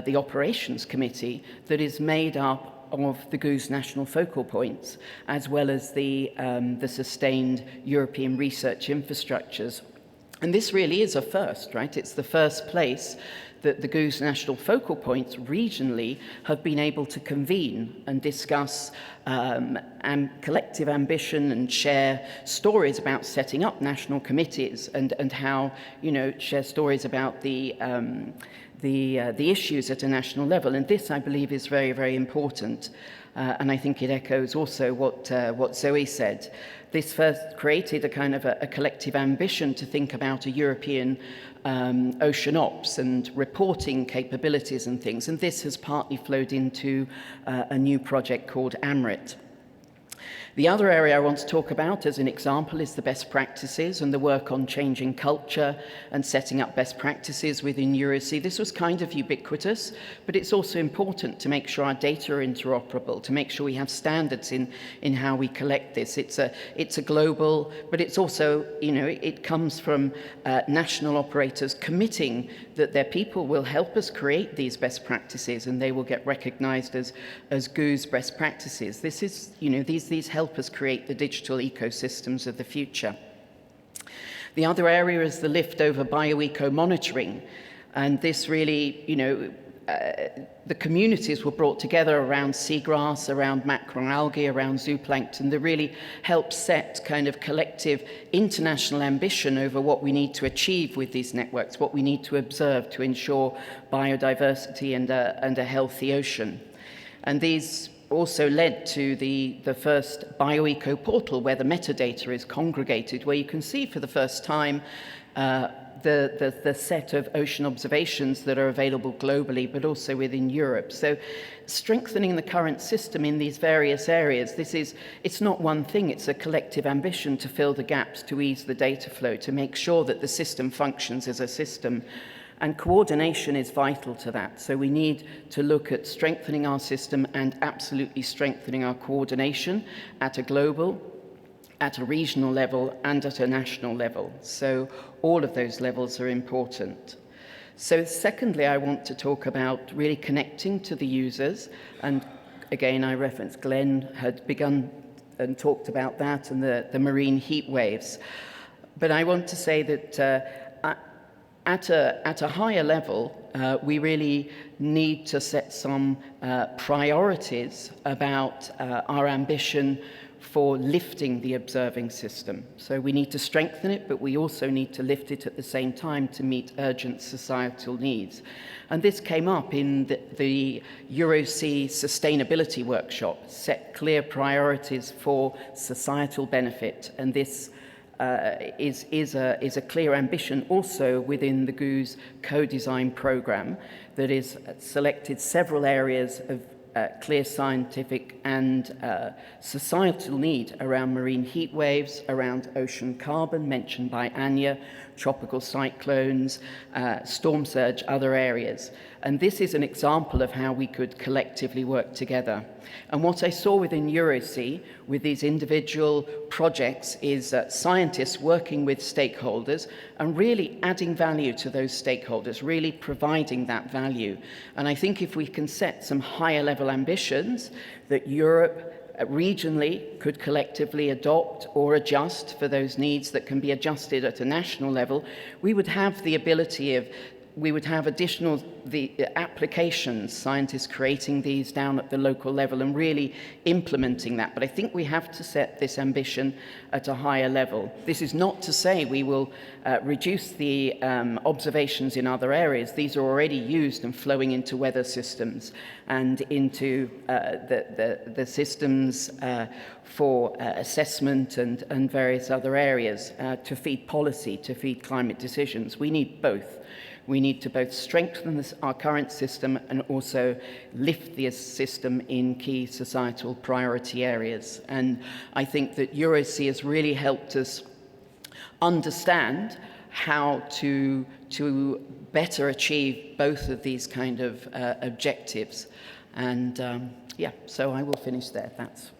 the operations committee, that is made up of the GOOS national focal points, as well as the sustained European research infrastructures. And this really is a first, right? It's the first place that the GOOS national focal points regionally have been able to convene and discuss collective ambition and share stories about setting up national committees and how, share stories about the issues at a national level. And this, I believe, is very, very important. And I think it echoes also what Zoe said. This first created a kind of a collective ambition to think about a European ocean ops and reporting capabilities and things. And this has partly flowed into a new project called AMRIT. The other area I want to talk about as an example is the best practices and the work on changing culture and setting up best practices within EuroSea. This was kind of ubiquitous, but it's also important to make sure our data are interoperable, to make sure we have standards in how we collect this. It's a global, but it's also, it comes from national operators committing that their people will help us create these best practices and they will get recognized as GOOS best practices. This is, these help us create the digital ecosystems of the future. The other area is the lift over bioeco monitoring. And this really, the communities were brought together around seagrass, around macroalgae, around zooplankton, that really help set kind of collective international ambition over what we need to achieve with these networks, what we need to observe to ensure biodiversity and a healthy ocean. And these also led to the first BioEco portal where the metadata is congregated, where you can see for the first time the set of ocean observations that are available globally, but also within Europe. So strengthening the current system in these various areas, it's not one thing, it's a collective ambition to fill the gaps, to ease the data flow, to make sure that the system functions as a system. And coordination is vital to that. So we need to look at strengthening our system and absolutely strengthening our coordination at a global, at a regional level, and at a national level. So all of those levels are important. So secondly, I want to talk about really connecting to the users. And again, I referenced Glenn had begun and talked about that and the marine heat waves. But I want to say that at a higher level, we really need to set some priorities about our ambition for lifting the observing system. So we need to strengthen it, but we also need to lift it at the same time to meet urgent societal needs. And this came up in the EuroSea Sustainability Workshop, set clear priorities for societal benefit, and this is a clear ambition also within the GOOS co-design program that is selected several areas of clear scientific and societal need around marine heat waves, around ocean carbon, mentioned by Anya, tropical cyclones, storm surge, other areas. And this is an example of how we could collectively work together. And what I saw within EuroSea, with these individual projects, is scientists working with stakeholders and really adding value to those stakeholders, really providing that value. And I think if we can set some higher level ambitions that Europe regionally could collectively adopt or adjust for those needs that can be adjusted at a national level, we would have the ability of we would have additional applications, scientists creating these down at the local level and really implementing that. But I think we have to set this ambition at a higher level. This is not to say we will reduce the observations in other areas. These are already used and flowing into weather systems and into the systems for assessment and various other areas to feed policy, to feed climate decisions. We need both. We need to both strengthen our current system and also lift the system in key societal priority areas. And I think that EuroSea has really helped us understand how to better achieve both of these kind of objectives. And yeah, so I will finish there. That's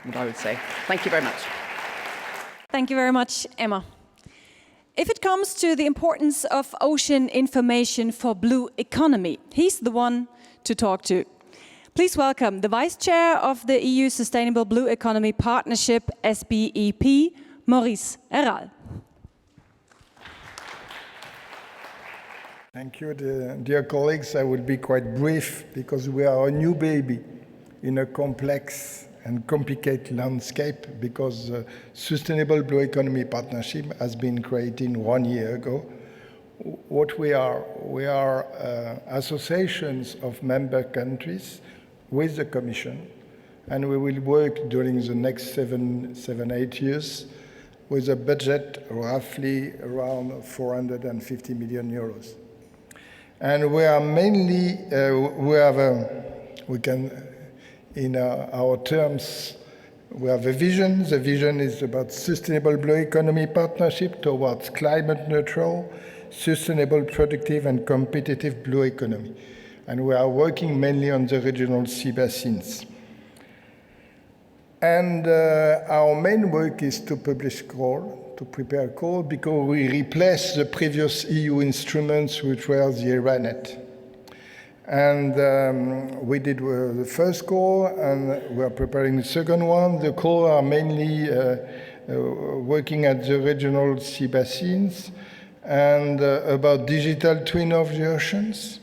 what I would say. Thank you very much. Thank you very much, Emma. If it comes to the importance of ocean information for blue economy, he's the one to talk to. Please welcome the Vice Chair of the EU Sustainable Blue Economy Partnership, SBEP, Maurice Herral. Thank you, dear colleagues. I will be quite brief because we are a new baby in a complex and complicated landscape because Sustainable Blue Economy Partnership has been created 1 year ago. What we are associations of member countries with the Commission, and we will work during the next 8 years with a budget roughly around 450 million euros. And we are mainly, in our terms, we have a vision. The vision is about Sustainable Blue Economy Partnership towards climate neutral, sustainable, productive and competitive blue economy. And we are working mainly on the regional sea basins. And our main work is to publish call, to prepare a call, because we replace the previous EU instruments, which were the ERANET. And we did the first call, and we are preparing the second one. The calls are mainly working at the regional sea basins and about digital twin of the oceans,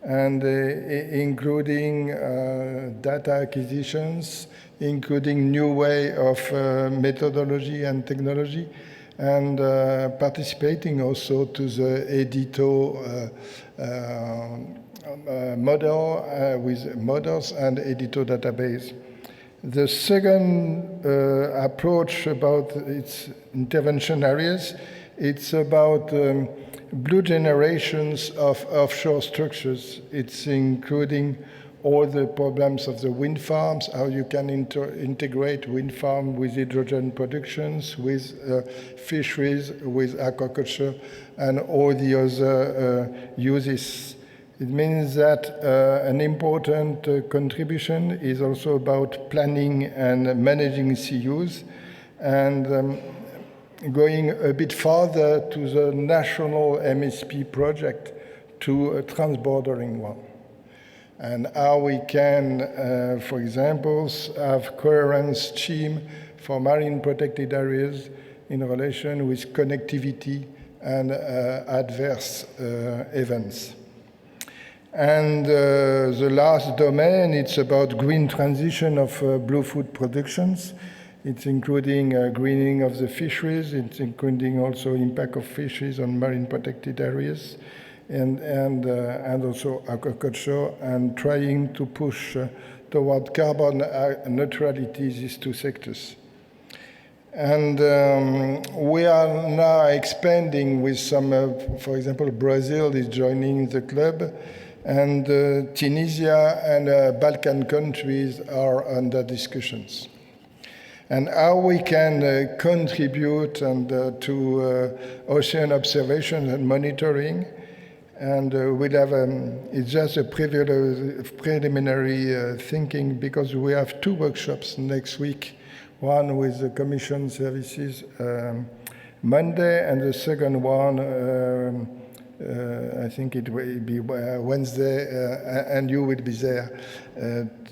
and including data acquisitions, including new way of methodology and technology, and participating also to the EDITO model with models and editor database. The second approach about its intervention areas, it's about blue generations of offshore structures. It's including all the problems of the wind farms, how you can integrate wind farm with hydrogen productions, with fisheries, with aquaculture, and all the other uses. It means that an important contribution is also about planning and managing CUs, and going a bit farther to the national MSP project to a transbordering one. And how we can, for example, have coherence scheme for marine protected areas in relation with connectivity and adverse events. And the last domain, it's about green transition of blue food productions. It's including greening of the fisheries. It's including also impact of fisheries on marine protected areas, and also aquaculture, and trying to push toward carbon neutrality these two sectors. And we are now expanding with some, for example, Brazil is joining the club, and Tunisia and Balkan countries are under discussions. And how we can contribute to ocean observation and monitoring. And we'll have, it's just a preliminary thinking, because we have 2 workshops next week, one with the Commission services Monday, and the second one, I think it will be Wednesday, and you will be there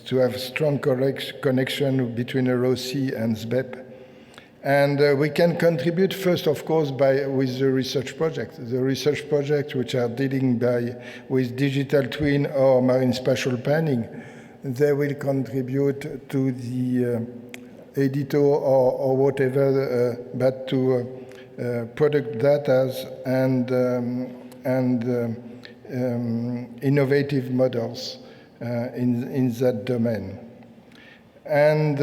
to have strong connection between EuroSea and SBEP. And we can contribute first, of course, with the research project. The research projects which are dealing with digital twin or marine spatial planning, they will contribute to the editor or whatever, but to product data and innovative models in that domain. And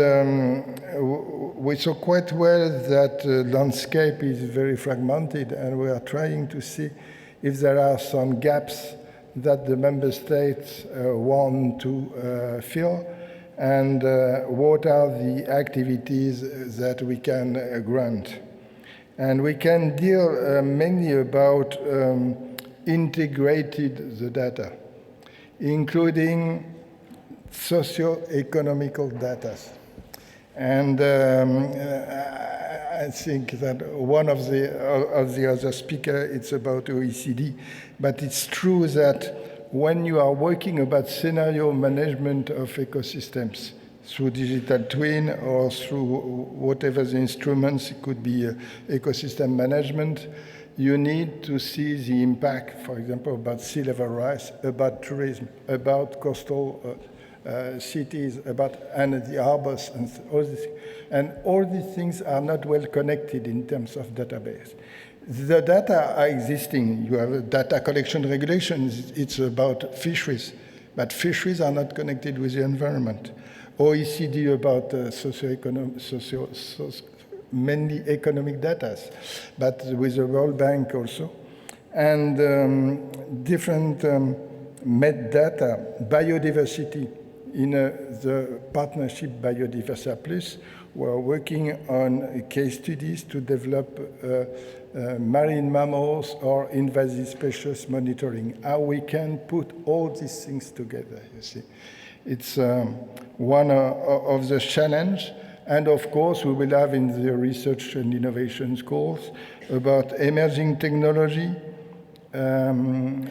we saw quite well that the landscape is very fragmented, and we are trying to see if there are some gaps that the member states want to fill, and what are the activities that we can grant. And we can deal mainly about integrated the data, including socio-economical data. And I think that one of the other speakers, it's about OECD, but it's true that when you are working about scenario management of ecosystems through digital twin or through whatever the instruments, it could be ecosystem management, you need to see the impact, for example, about sea level rise, about tourism, about coastal cities, and the harbors, and all this. And all these things are not well connected in terms of database. The data are existing. You have data collection regulations. It's about fisheries, but fisheries are not connected with the environment. OECD about mainly economic data, but with the World Bank also. And different metadata, biodiversity. In the partnership Biodiversa Plus, we're working on case studies to develop marine mammals or invasive species monitoring, how we can put all these things together, you see. It's one of the challenge. And of course, we will have in the research and innovations course about emerging technology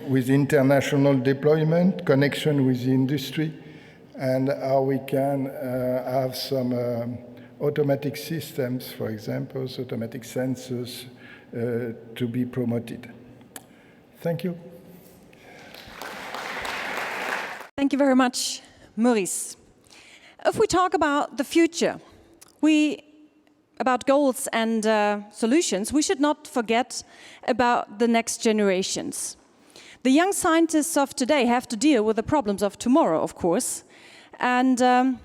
with international deployment, connection with the industry, and how we can have some automatic systems, for example, automatic sensors to be promoted. Thank you. Thank you very much, Maurice. If we talk about the future, about goals and solutions, we should not forget about the next generations. The young scientists of today have to deal with the problems of tomorrow, of course. And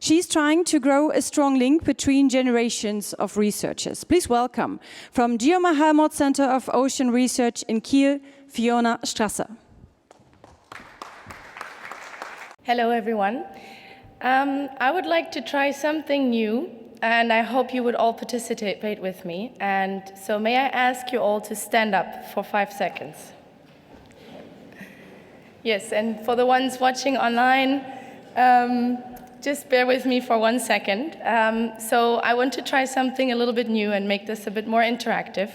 she's trying to grow a strong link between generations of researchers. Please welcome, from GEOMAR Helmholtz Centre of Ocean Research in Kiel, Fiona-Elaine. Hello, everyone. I would like to try something new, and I hope you would all participate with me. And so may I ask you all to stand up for 5 seconds? Yes, and for the ones watching online, just bear with me for 1 second. So I want to try something a little bit new and make this a bit more interactive.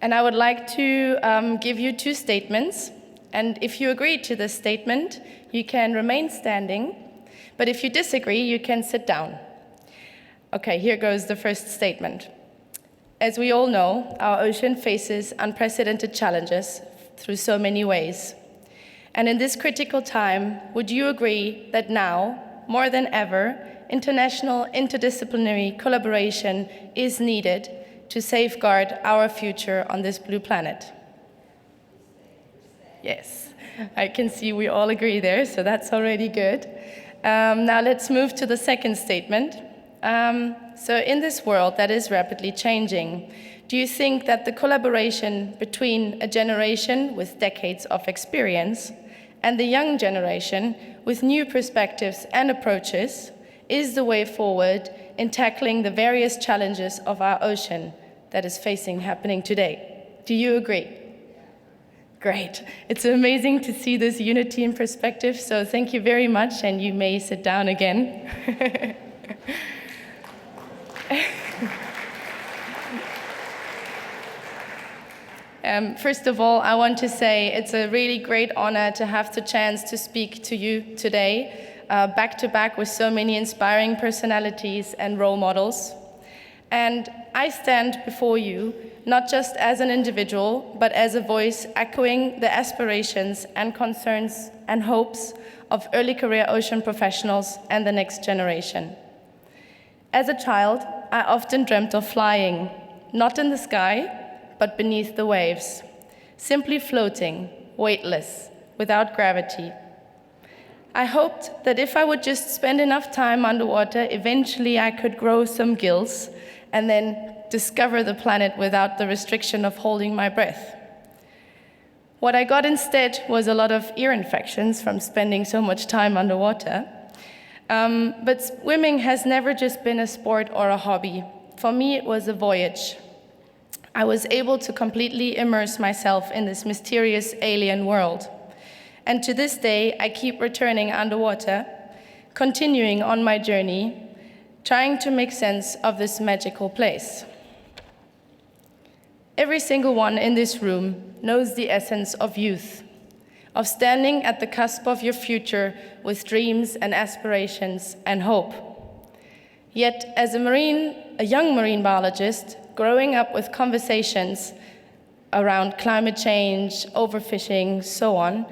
And I would like to give you 2 statements. And if you agree to this statement, you can remain standing. But if you disagree, you can sit down. Okay, here goes the first statement. As we all know, our ocean faces unprecedented challenges through so many ways. And in this critical time, would you agree that now, more than ever, international interdisciplinary collaboration is needed to safeguard our future on this blue planet? Yes, I can see we all agree there, so that's already good. Now let's move to the second statement. So in this world that is rapidly changing, do you think that the collaboration between a generation with decades of experience and the young generation with new perspectives and approaches is the way forward in tackling the various challenges of our ocean that is happening today? Do you agree? Great. It's amazing to see this unity in perspective, so thank you very much, and you may sit down again. First of all, I want to say it's a really great honor to have the chance to speak to you today, back to back with so many inspiring personalities and role models. And I stand before you not just as an individual, but as a voice echoing the aspirations and concerns and hopes of early career ocean professionals and the next generation. As a child, I often dreamt of flying, not in the sky, but beneath the waves, simply floating, weightless, without gravity. I hoped that if I would just spend enough time underwater, eventually I could grow some gills and then discover the planet without the restriction of holding my breath. What I got instead was a lot of ear infections from spending so much time underwater. But swimming has never just been a sport or a hobby. For me, it was a voyage. I was able to completely immerse myself in this mysterious alien world. And to this day, I keep returning underwater, continuing on my journey, trying to make sense of this magical place. Every single one in this room knows the essence of youth, of standing at the cusp of your future with dreams and aspirations and hope. Yet, as a young marine biologist, growing up with conversations around climate change, overfishing, so on,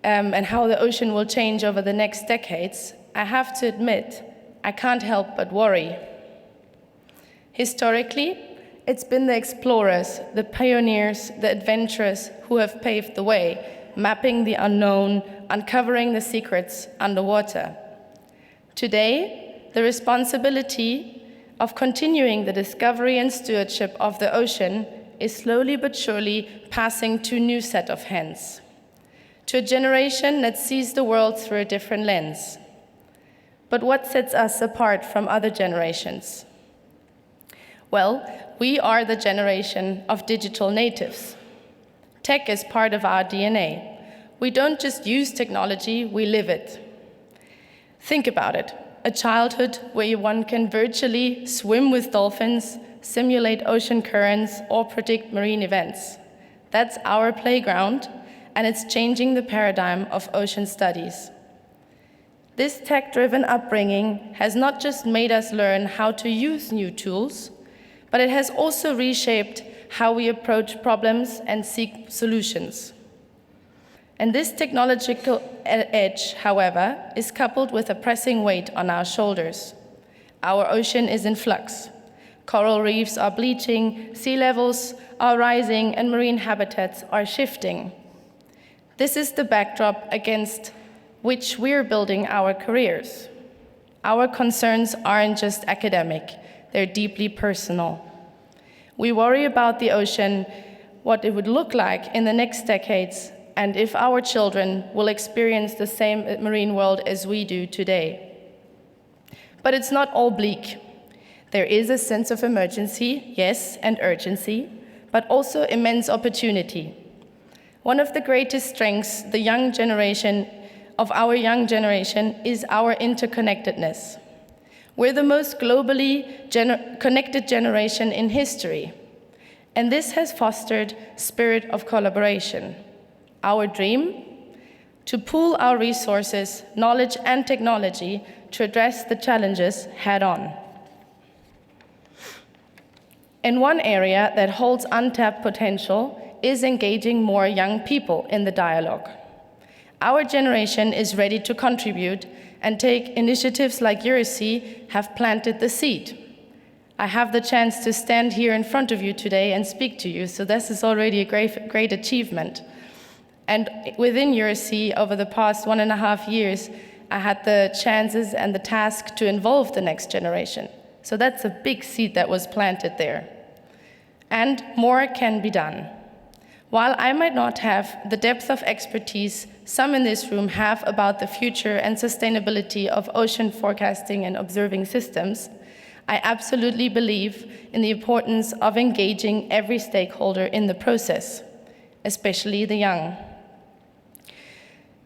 and how the ocean will change over the next decades, I have to admit, I can't help but worry. Historically, it's been the explorers, the pioneers, the adventurers who have paved the way, mapping the unknown, uncovering the secrets underwater. Today, the responsibility of continuing the discovery and stewardship of the ocean is slowly but surely passing to a new set of hands, to a generation that sees the world through a different lens. But what sets us apart from other generations? Well, we are the generation of digital natives. Tech is part of our DNA. We don't just use technology, we live it. Think about it. A childhood where one can virtually swim with dolphins, simulate ocean currents, or predict marine events. That's our playground, and it's changing the paradigm of ocean studies. This tech-driven upbringing has not just made us learn how to use new tools, but it has also reshaped how we approach problems and seek solutions. And this technological edge, however, is coupled with a pressing weight on our shoulders. Our ocean is in flux. Coral reefs are bleaching, sea levels are rising, and marine habitats are shifting. This is the backdrop against which we're building our careers. Our concerns aren't just academic, they're deeply personal. We worry about the ocean, what it would look like in the next decades, and if our children will experience the same marine world as we do today. But it's not all bleak. There is a sense of emergency, yes, and urgency, but also immense opportunity. One of the greatest strengths of our young generation is our interconnectedness. We're the most globally connected generation in history, and this has fostered spirit of collaboration. Our dream? To pool our resources, knowledge, and technology to address the challenges head-on. And one area that holds untapped potential is engaging more young people in the dialogue. Our generation is ready to contribute, and take initiatives like EuroSea have planted the seed. I have the chance to stand here in front of you today and speak to you, so this is already a great achievement. And within EuroSea, over the past 1.5 years, I had the chances and the task to involve the next generation. So that's a big seed that was planted there. And more can be done. While I might not have the depth of expertise some in this room have about the future and sustainability of ocean forecasting and observing systems, I absolutely believe in the importance of engaging every stakeholder in the process, especially the young,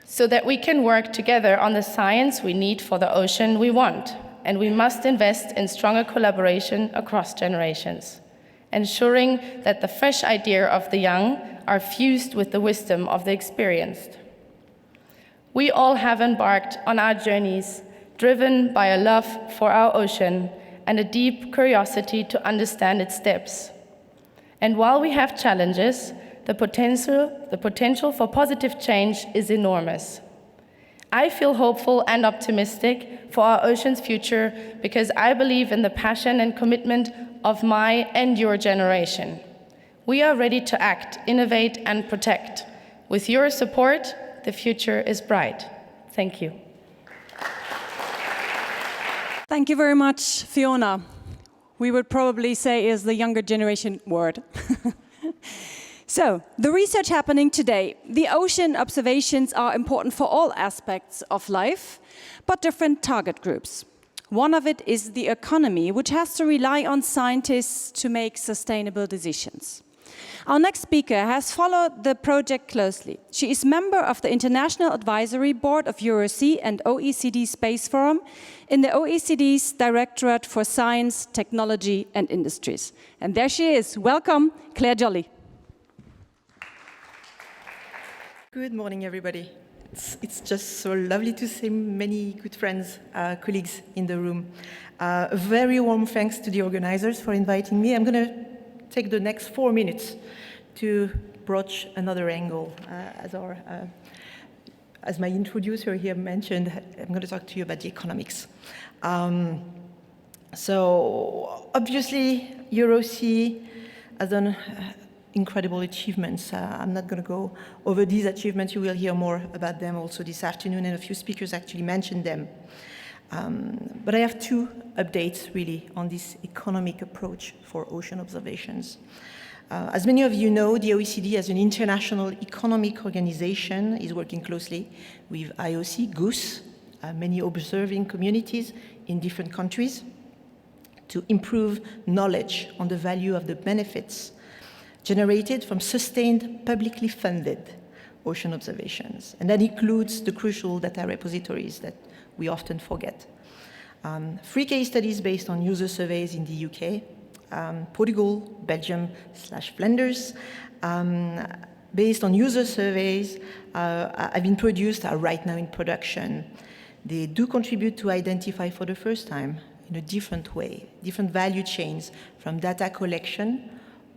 so that we can work together on the science we need for the ocean we want, and we must invest in stronger collaboration across generations, ensuring that the fresh idea of the young are fused with the wisdom of the experienced. We all have embarked on our journeys, driven by a love for our ocean and a deep curiosity to understand its depths. And while we have challenges, the potential for positive change is enormous. I feel hopeful and optimistic for our ocean's future because I believe in the passion and commitment of my and your generation. We are ready to act, innovate, and protect. With your support, the future is bright. Thank you. Thank you very much, Fiona. We would probably say is the younger generation word. So, the research happening today. The ocean observations are important for all aspects of life, but different target groups. One of it is the economy, which has to rely on scientists to make sustainable decisions. Our next speaker has followed the project closely. She is member of the International Advisory Board of EuroSea and OECD Space Forum in the OECD's Directorate for Science, Technology and Industries. And there she is. Welcome, Claire Jolly. Good morning, everybody. It's just so lovely to see many good friends, colleagues in the room. A very warm thanks to the organizers for inviting me. I'm going to take the next 4 minutes to broach another angle. As my introducer here mentioned, I'm going to talk to you about the economics. So obviously, EuroSea has done incredible achievements. I'm not going to go over these achievements. You will hear more about them also this afternoon, and a few speakers actually mentioned them. But I have 2 updates, really, on this economic approach for ocean observations. As many of you know, the OECD, as an international economic organization, is working closely with IOC, GOOS, many observing communities in different countries, to improve knowledge on the value of the benefits generated from sustained, publicly funded ocean observations. And that includes the crucial data repositories that we often forget. 3 case studies based on user surveys in the UK, Portugal, Belgium / Flanders, based on user surveys have been produced, are right now in production. They do contribute to identify for the first time in a different way, different value chains from data collection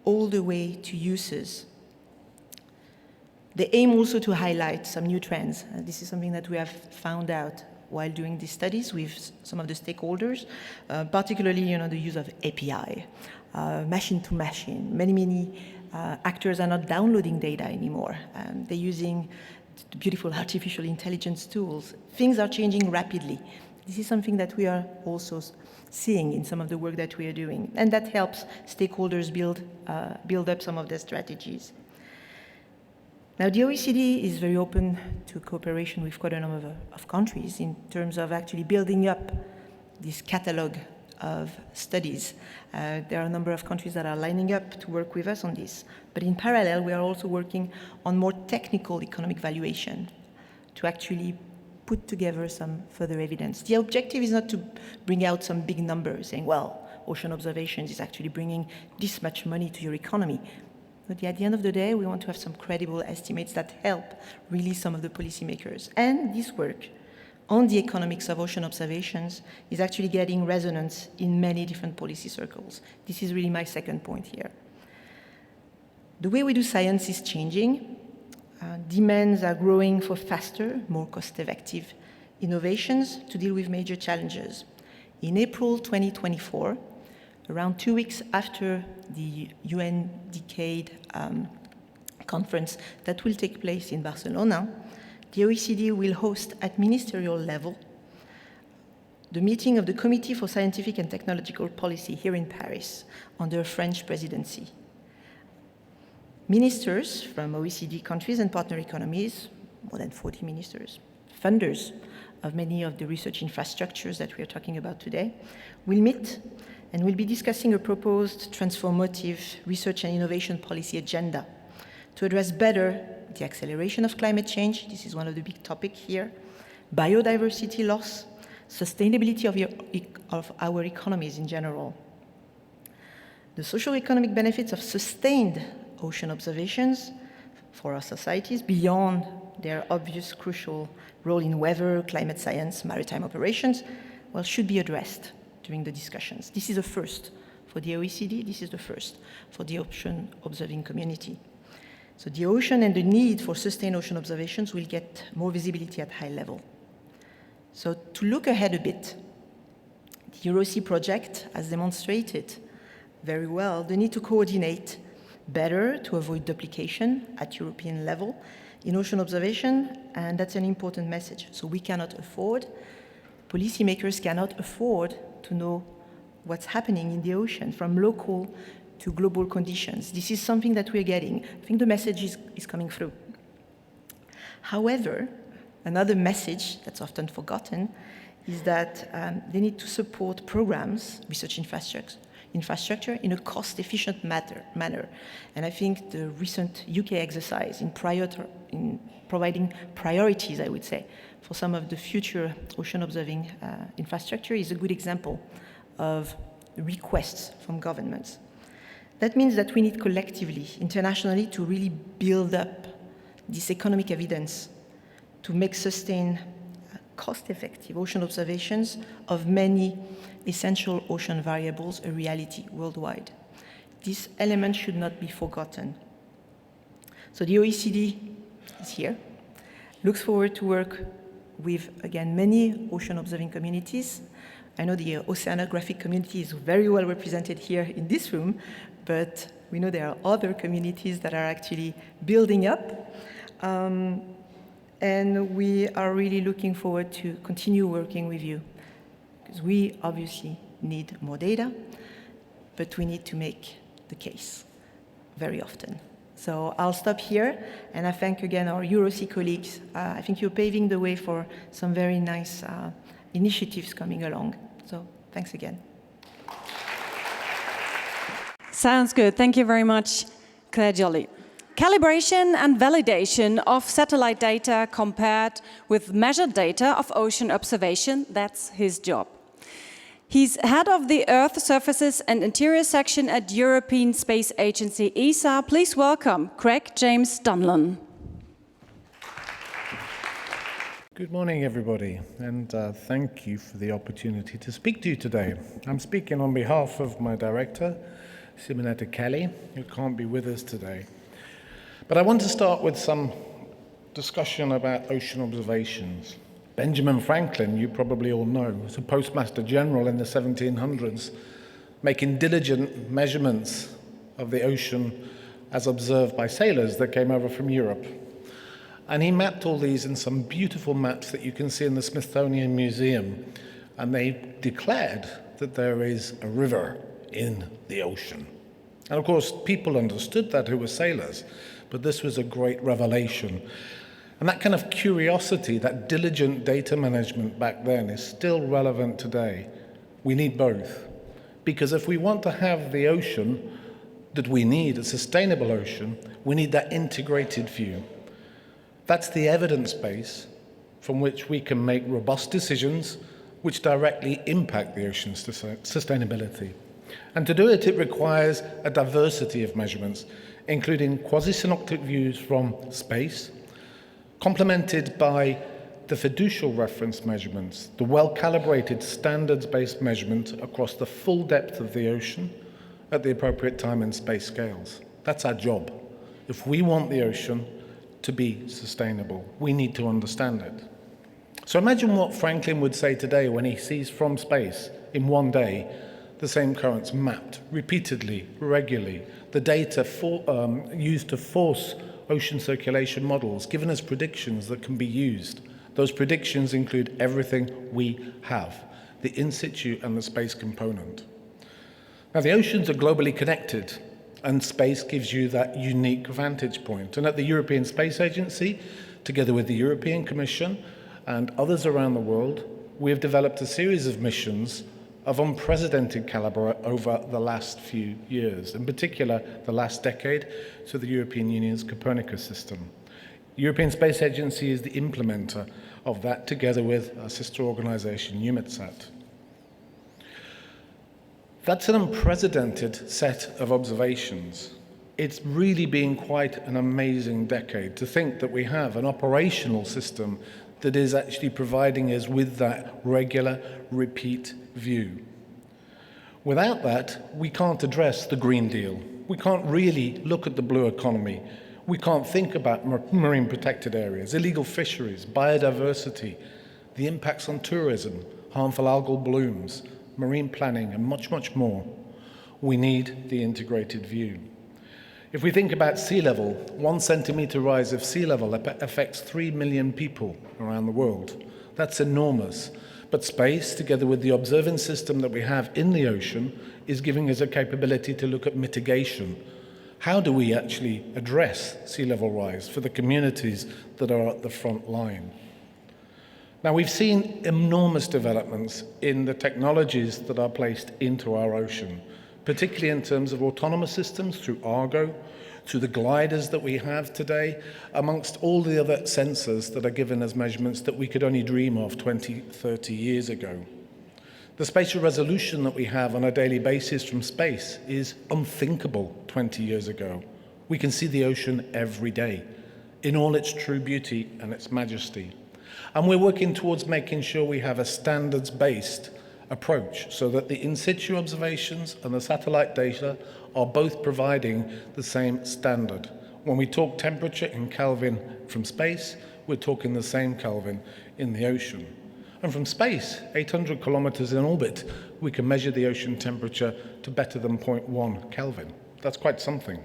all the way to uses. They aim also to highlight some new trends. This is something that we have found out while doing these studies with some of the stakeholders, particularly the use of API, machine to machine. Many actors are not downloading data anymore. They're using the beautiful artificial intelligence tools. Things are changing rapidly. This is something that we are also seeing in some of the work that we are doing, and that helps stakeholders build up some of their strategies. Now, the OECD is very open to cooperation with quite a number of countries in terms of actually building up this catalog of studies. There are a number of countries that are lining up to work with us on this. But in parallel, we are also working on more technical economic valuation to actually put together some further evidence. The objective is not to bring out some big numbers saying, well, ocean observations is actually bringing this much money to your economy. But at the end of the day, we want to have some credible estimates that help really some of the policymakers. And this work on the economics of ocean observations is actually getting resonance in many different policy circles. This is really my second point here. The way we do science is changing. Demands are growing for faster, more cost-effective innovations to deal with major challenges. In April 2024, around 2 weeks after the UN Decade conference that will take place in Barcelona, the OECD will host at ministerial level the meeting of the Committee for Scientific and Technological Policy here in Paris under French presidency. Ministers from OECD countries and partner economies, more than 40 ministers, funders of many of the research infrastructures that we are talking about today, will meet and will be discussing a proposed transformative research and innovation policy agenda to address better the acceleration of climate change, this is one of the big topics here, biodiversity loss, sustainability of our economies in general, the socio-economic benefits of sustained ocean observations for our societies beyond their obvious crucial role in weather, climate science, maritime operations, well, should be addressed during the discussions. This is a first for the OECD, this is the first for the ocean observing community. So the ocean and the need for sustained ocean observations will get more visibility at high level. So to look ahead a bit, the EuroSea project has demonstrated very well the need to coordinate better to avoid duplication at European level in ocean observation, and that's an important message. So we cannot afford, policymakers cannot afford to know what's happening in the ocean from local to global conditions. This is something that we're getting. I think the message is coming through. However, another message that's often forgotten is that they need to support programs, research infrastructure in a cost-efficient manner. And I think the recent UK exercise in providing priorities, I would say, for some of the future ocean observing infrastructure is a good example of requests from governments. That means that we need collectively, internationally, to really build up this economic evidence to make sustained, cost-effective ocean observations of many essential ocean variables a reality worldwide. This element should not be forgotten. So the OECD is here, looks forward to work with, again, many ocean observing communities. I know the oceanographic community is very well represented here in this room, but we know there are other communities that are actually building up. And we are really looking forward to continue working with you, because we obviously need more data, but we need to make the case very often. So I'll stop here, and I thank again our EuroSea colleagues. I think you're paving the way for some very nice initiatives coming along. So thanks again. Sounds good. Thank you very much, Claire Joly. Calibration and validation of satellite data compared with measured data of ocean observation, that's his job. He's head of the Earth Surfaces and Interior section at European Space Agency ESA. Please welcome Craig James Dunlan. Good morning, everybody, and thank you for the opportunity to speak to you today. I'm speaking on behalf of my director, Simonetta Kelly, who can't be with us today. But I want to start with some discussion about ocean observations. Benjamin Franklin, you probably all know, was a postmaster general in the 1700s, making diligent measurements of the ocean as observed by sailors that came over from Europe. And he mapped all these in some beautiful maps that you can see in the Smithsonian Museum. And they declared that there is a river in the ocean. And of course, people understood that who were sailors, but this was a great revelation. And that kind of curiosity, that diligent data management back then is still relevant today. We need both. Because if we want to have the ocean that we need, a sustainable ocean, we need that integrated view. That's the evidence base from which we can make robust decisions which directly impact the ocean's sustainability. And to do it, it requires a diversity of measurements, including quasi-synoptic views from space, complemented by the fiducial reference measurements, the well-calibrated standards-based measurement across the full depth of the ocean at the appropriate time and space scales. That's our job. If we want the ocean to be sustainable, we need to understand it. So imagine what Franklin would say today when he sees from space, in one day, the same currents mapped repeatedly, regularly, the data used to force ocean circulation models, giving us predictions that can be used. Those predictions include everything we have, the in situ and the space component. Now, the oceans are globally connected, and space gives you that unique vantage point. And at the European Space Agency, together with the European Commission and others around the world, we have developed a series of missions of unprecedented caliber over the last few years, in particular the last decade, to the European Union's Copernicus system. The European Space Agency is the implementer of that, together with our sister organisation, EUMETSAT. That's an unprecedented set of observations. It's really been quite an amazing decade to think that we have an operational system that is actually providing us with that regular, repeat view. Without that, we can't address the Green Deal. We can't really look at the blue economy. We can't think about marine protected areas, illegal fisheries, biodiversity, the impacts on tourism, harmful algal blooms, marine planning, and much, much more. We need the integrated view. If we think about sea level, 1 centimetre rise of sea level affects 3 million people around the world. That's enormous. But space, together with the observing system that we have in the ocean, is giving us a capability to look at mitigation. How do we actually address sea level rise for the communities that are at the front line? Now, we've seen enormous developments in the technologies that are placed into our ocean, particularly in terms of autonomous systems through Argo, through the gliders that we have today, amongst all the other sensors that are given as measurements that we could only dream of 20, 30 years ago. The spatial resolution that we have on a daily basis from space is unthinkable 20 years ago. We can see the ocean every day in all its true beauty and its majesty. And we're working towards making sure we have a standards-based approach so that the in situ observations and the satellite data are both providing the same standard. When we talk temperature in Kelvin from space, we're talking the same Kelvin in the ocean. And from space, 800 kilometers in orbit, we can measure the ocean temperature to better than 0.1 Kelvin. That's quite something.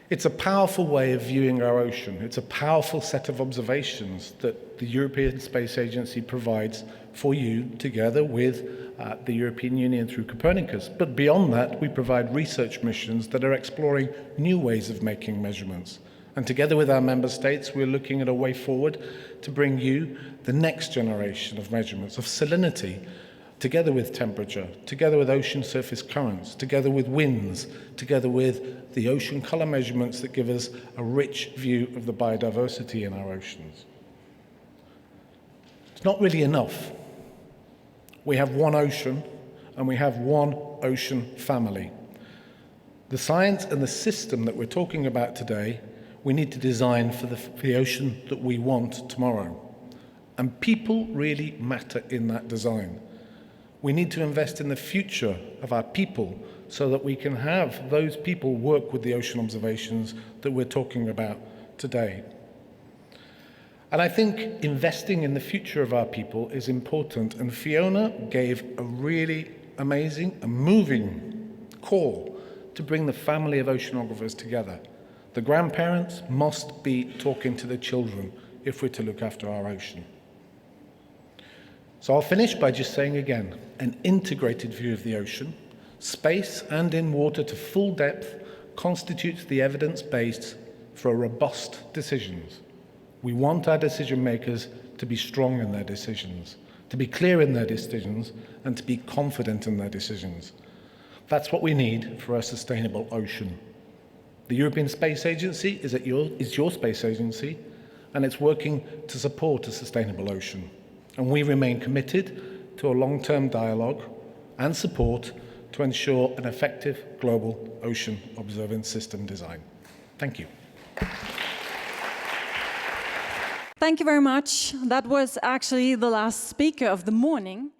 It's a powerful way of viewing our ocean. It's a powerful set of observations that the European Space Agency provides for you, together with the European Union through Copernicus. But beyond that, we provide research missions that are exploring new ways of making measurements. And together with our member states, we're looking at a way forward to bring you the next generation of measurements of salinity, together with temperature, together with ocean surface currents, together with winds, together with the ocean color measurements that give us a rich view of the biodiversity in our oceans. It's not really enough. We have one ocean, and we have one ocean family. The science and the system that we're talking about today, we need to design for the ocean that we want tomorrow. And people really matter in that design. We need to invest in the future of our people so that we can have those people work with the ocean observations that we're talking about today. And I think investing in the future of our people is important, and Fiona gave a really amazing and moving call to bring the family of oceanographers together. The grandparents must be talking to the children if we're to look after our ocean. So I'll finish by just saying again, an integrated view of the ocean, space and in water to full depth, constitutes the evidence base for robust decisions. We want our decision makers to be strong in their decisions, to be clear in their decisions, and to be confident in their decisions. That's what we need for a sustainable ocean. The European Space Agency is your space agency, and it's working to support a sustainable ocean. And we remain committed to a long-term dialogue and support to ensure an effective global ocean observance system design. Thank you. Thank you very much. That was actually the last speaker of the morning.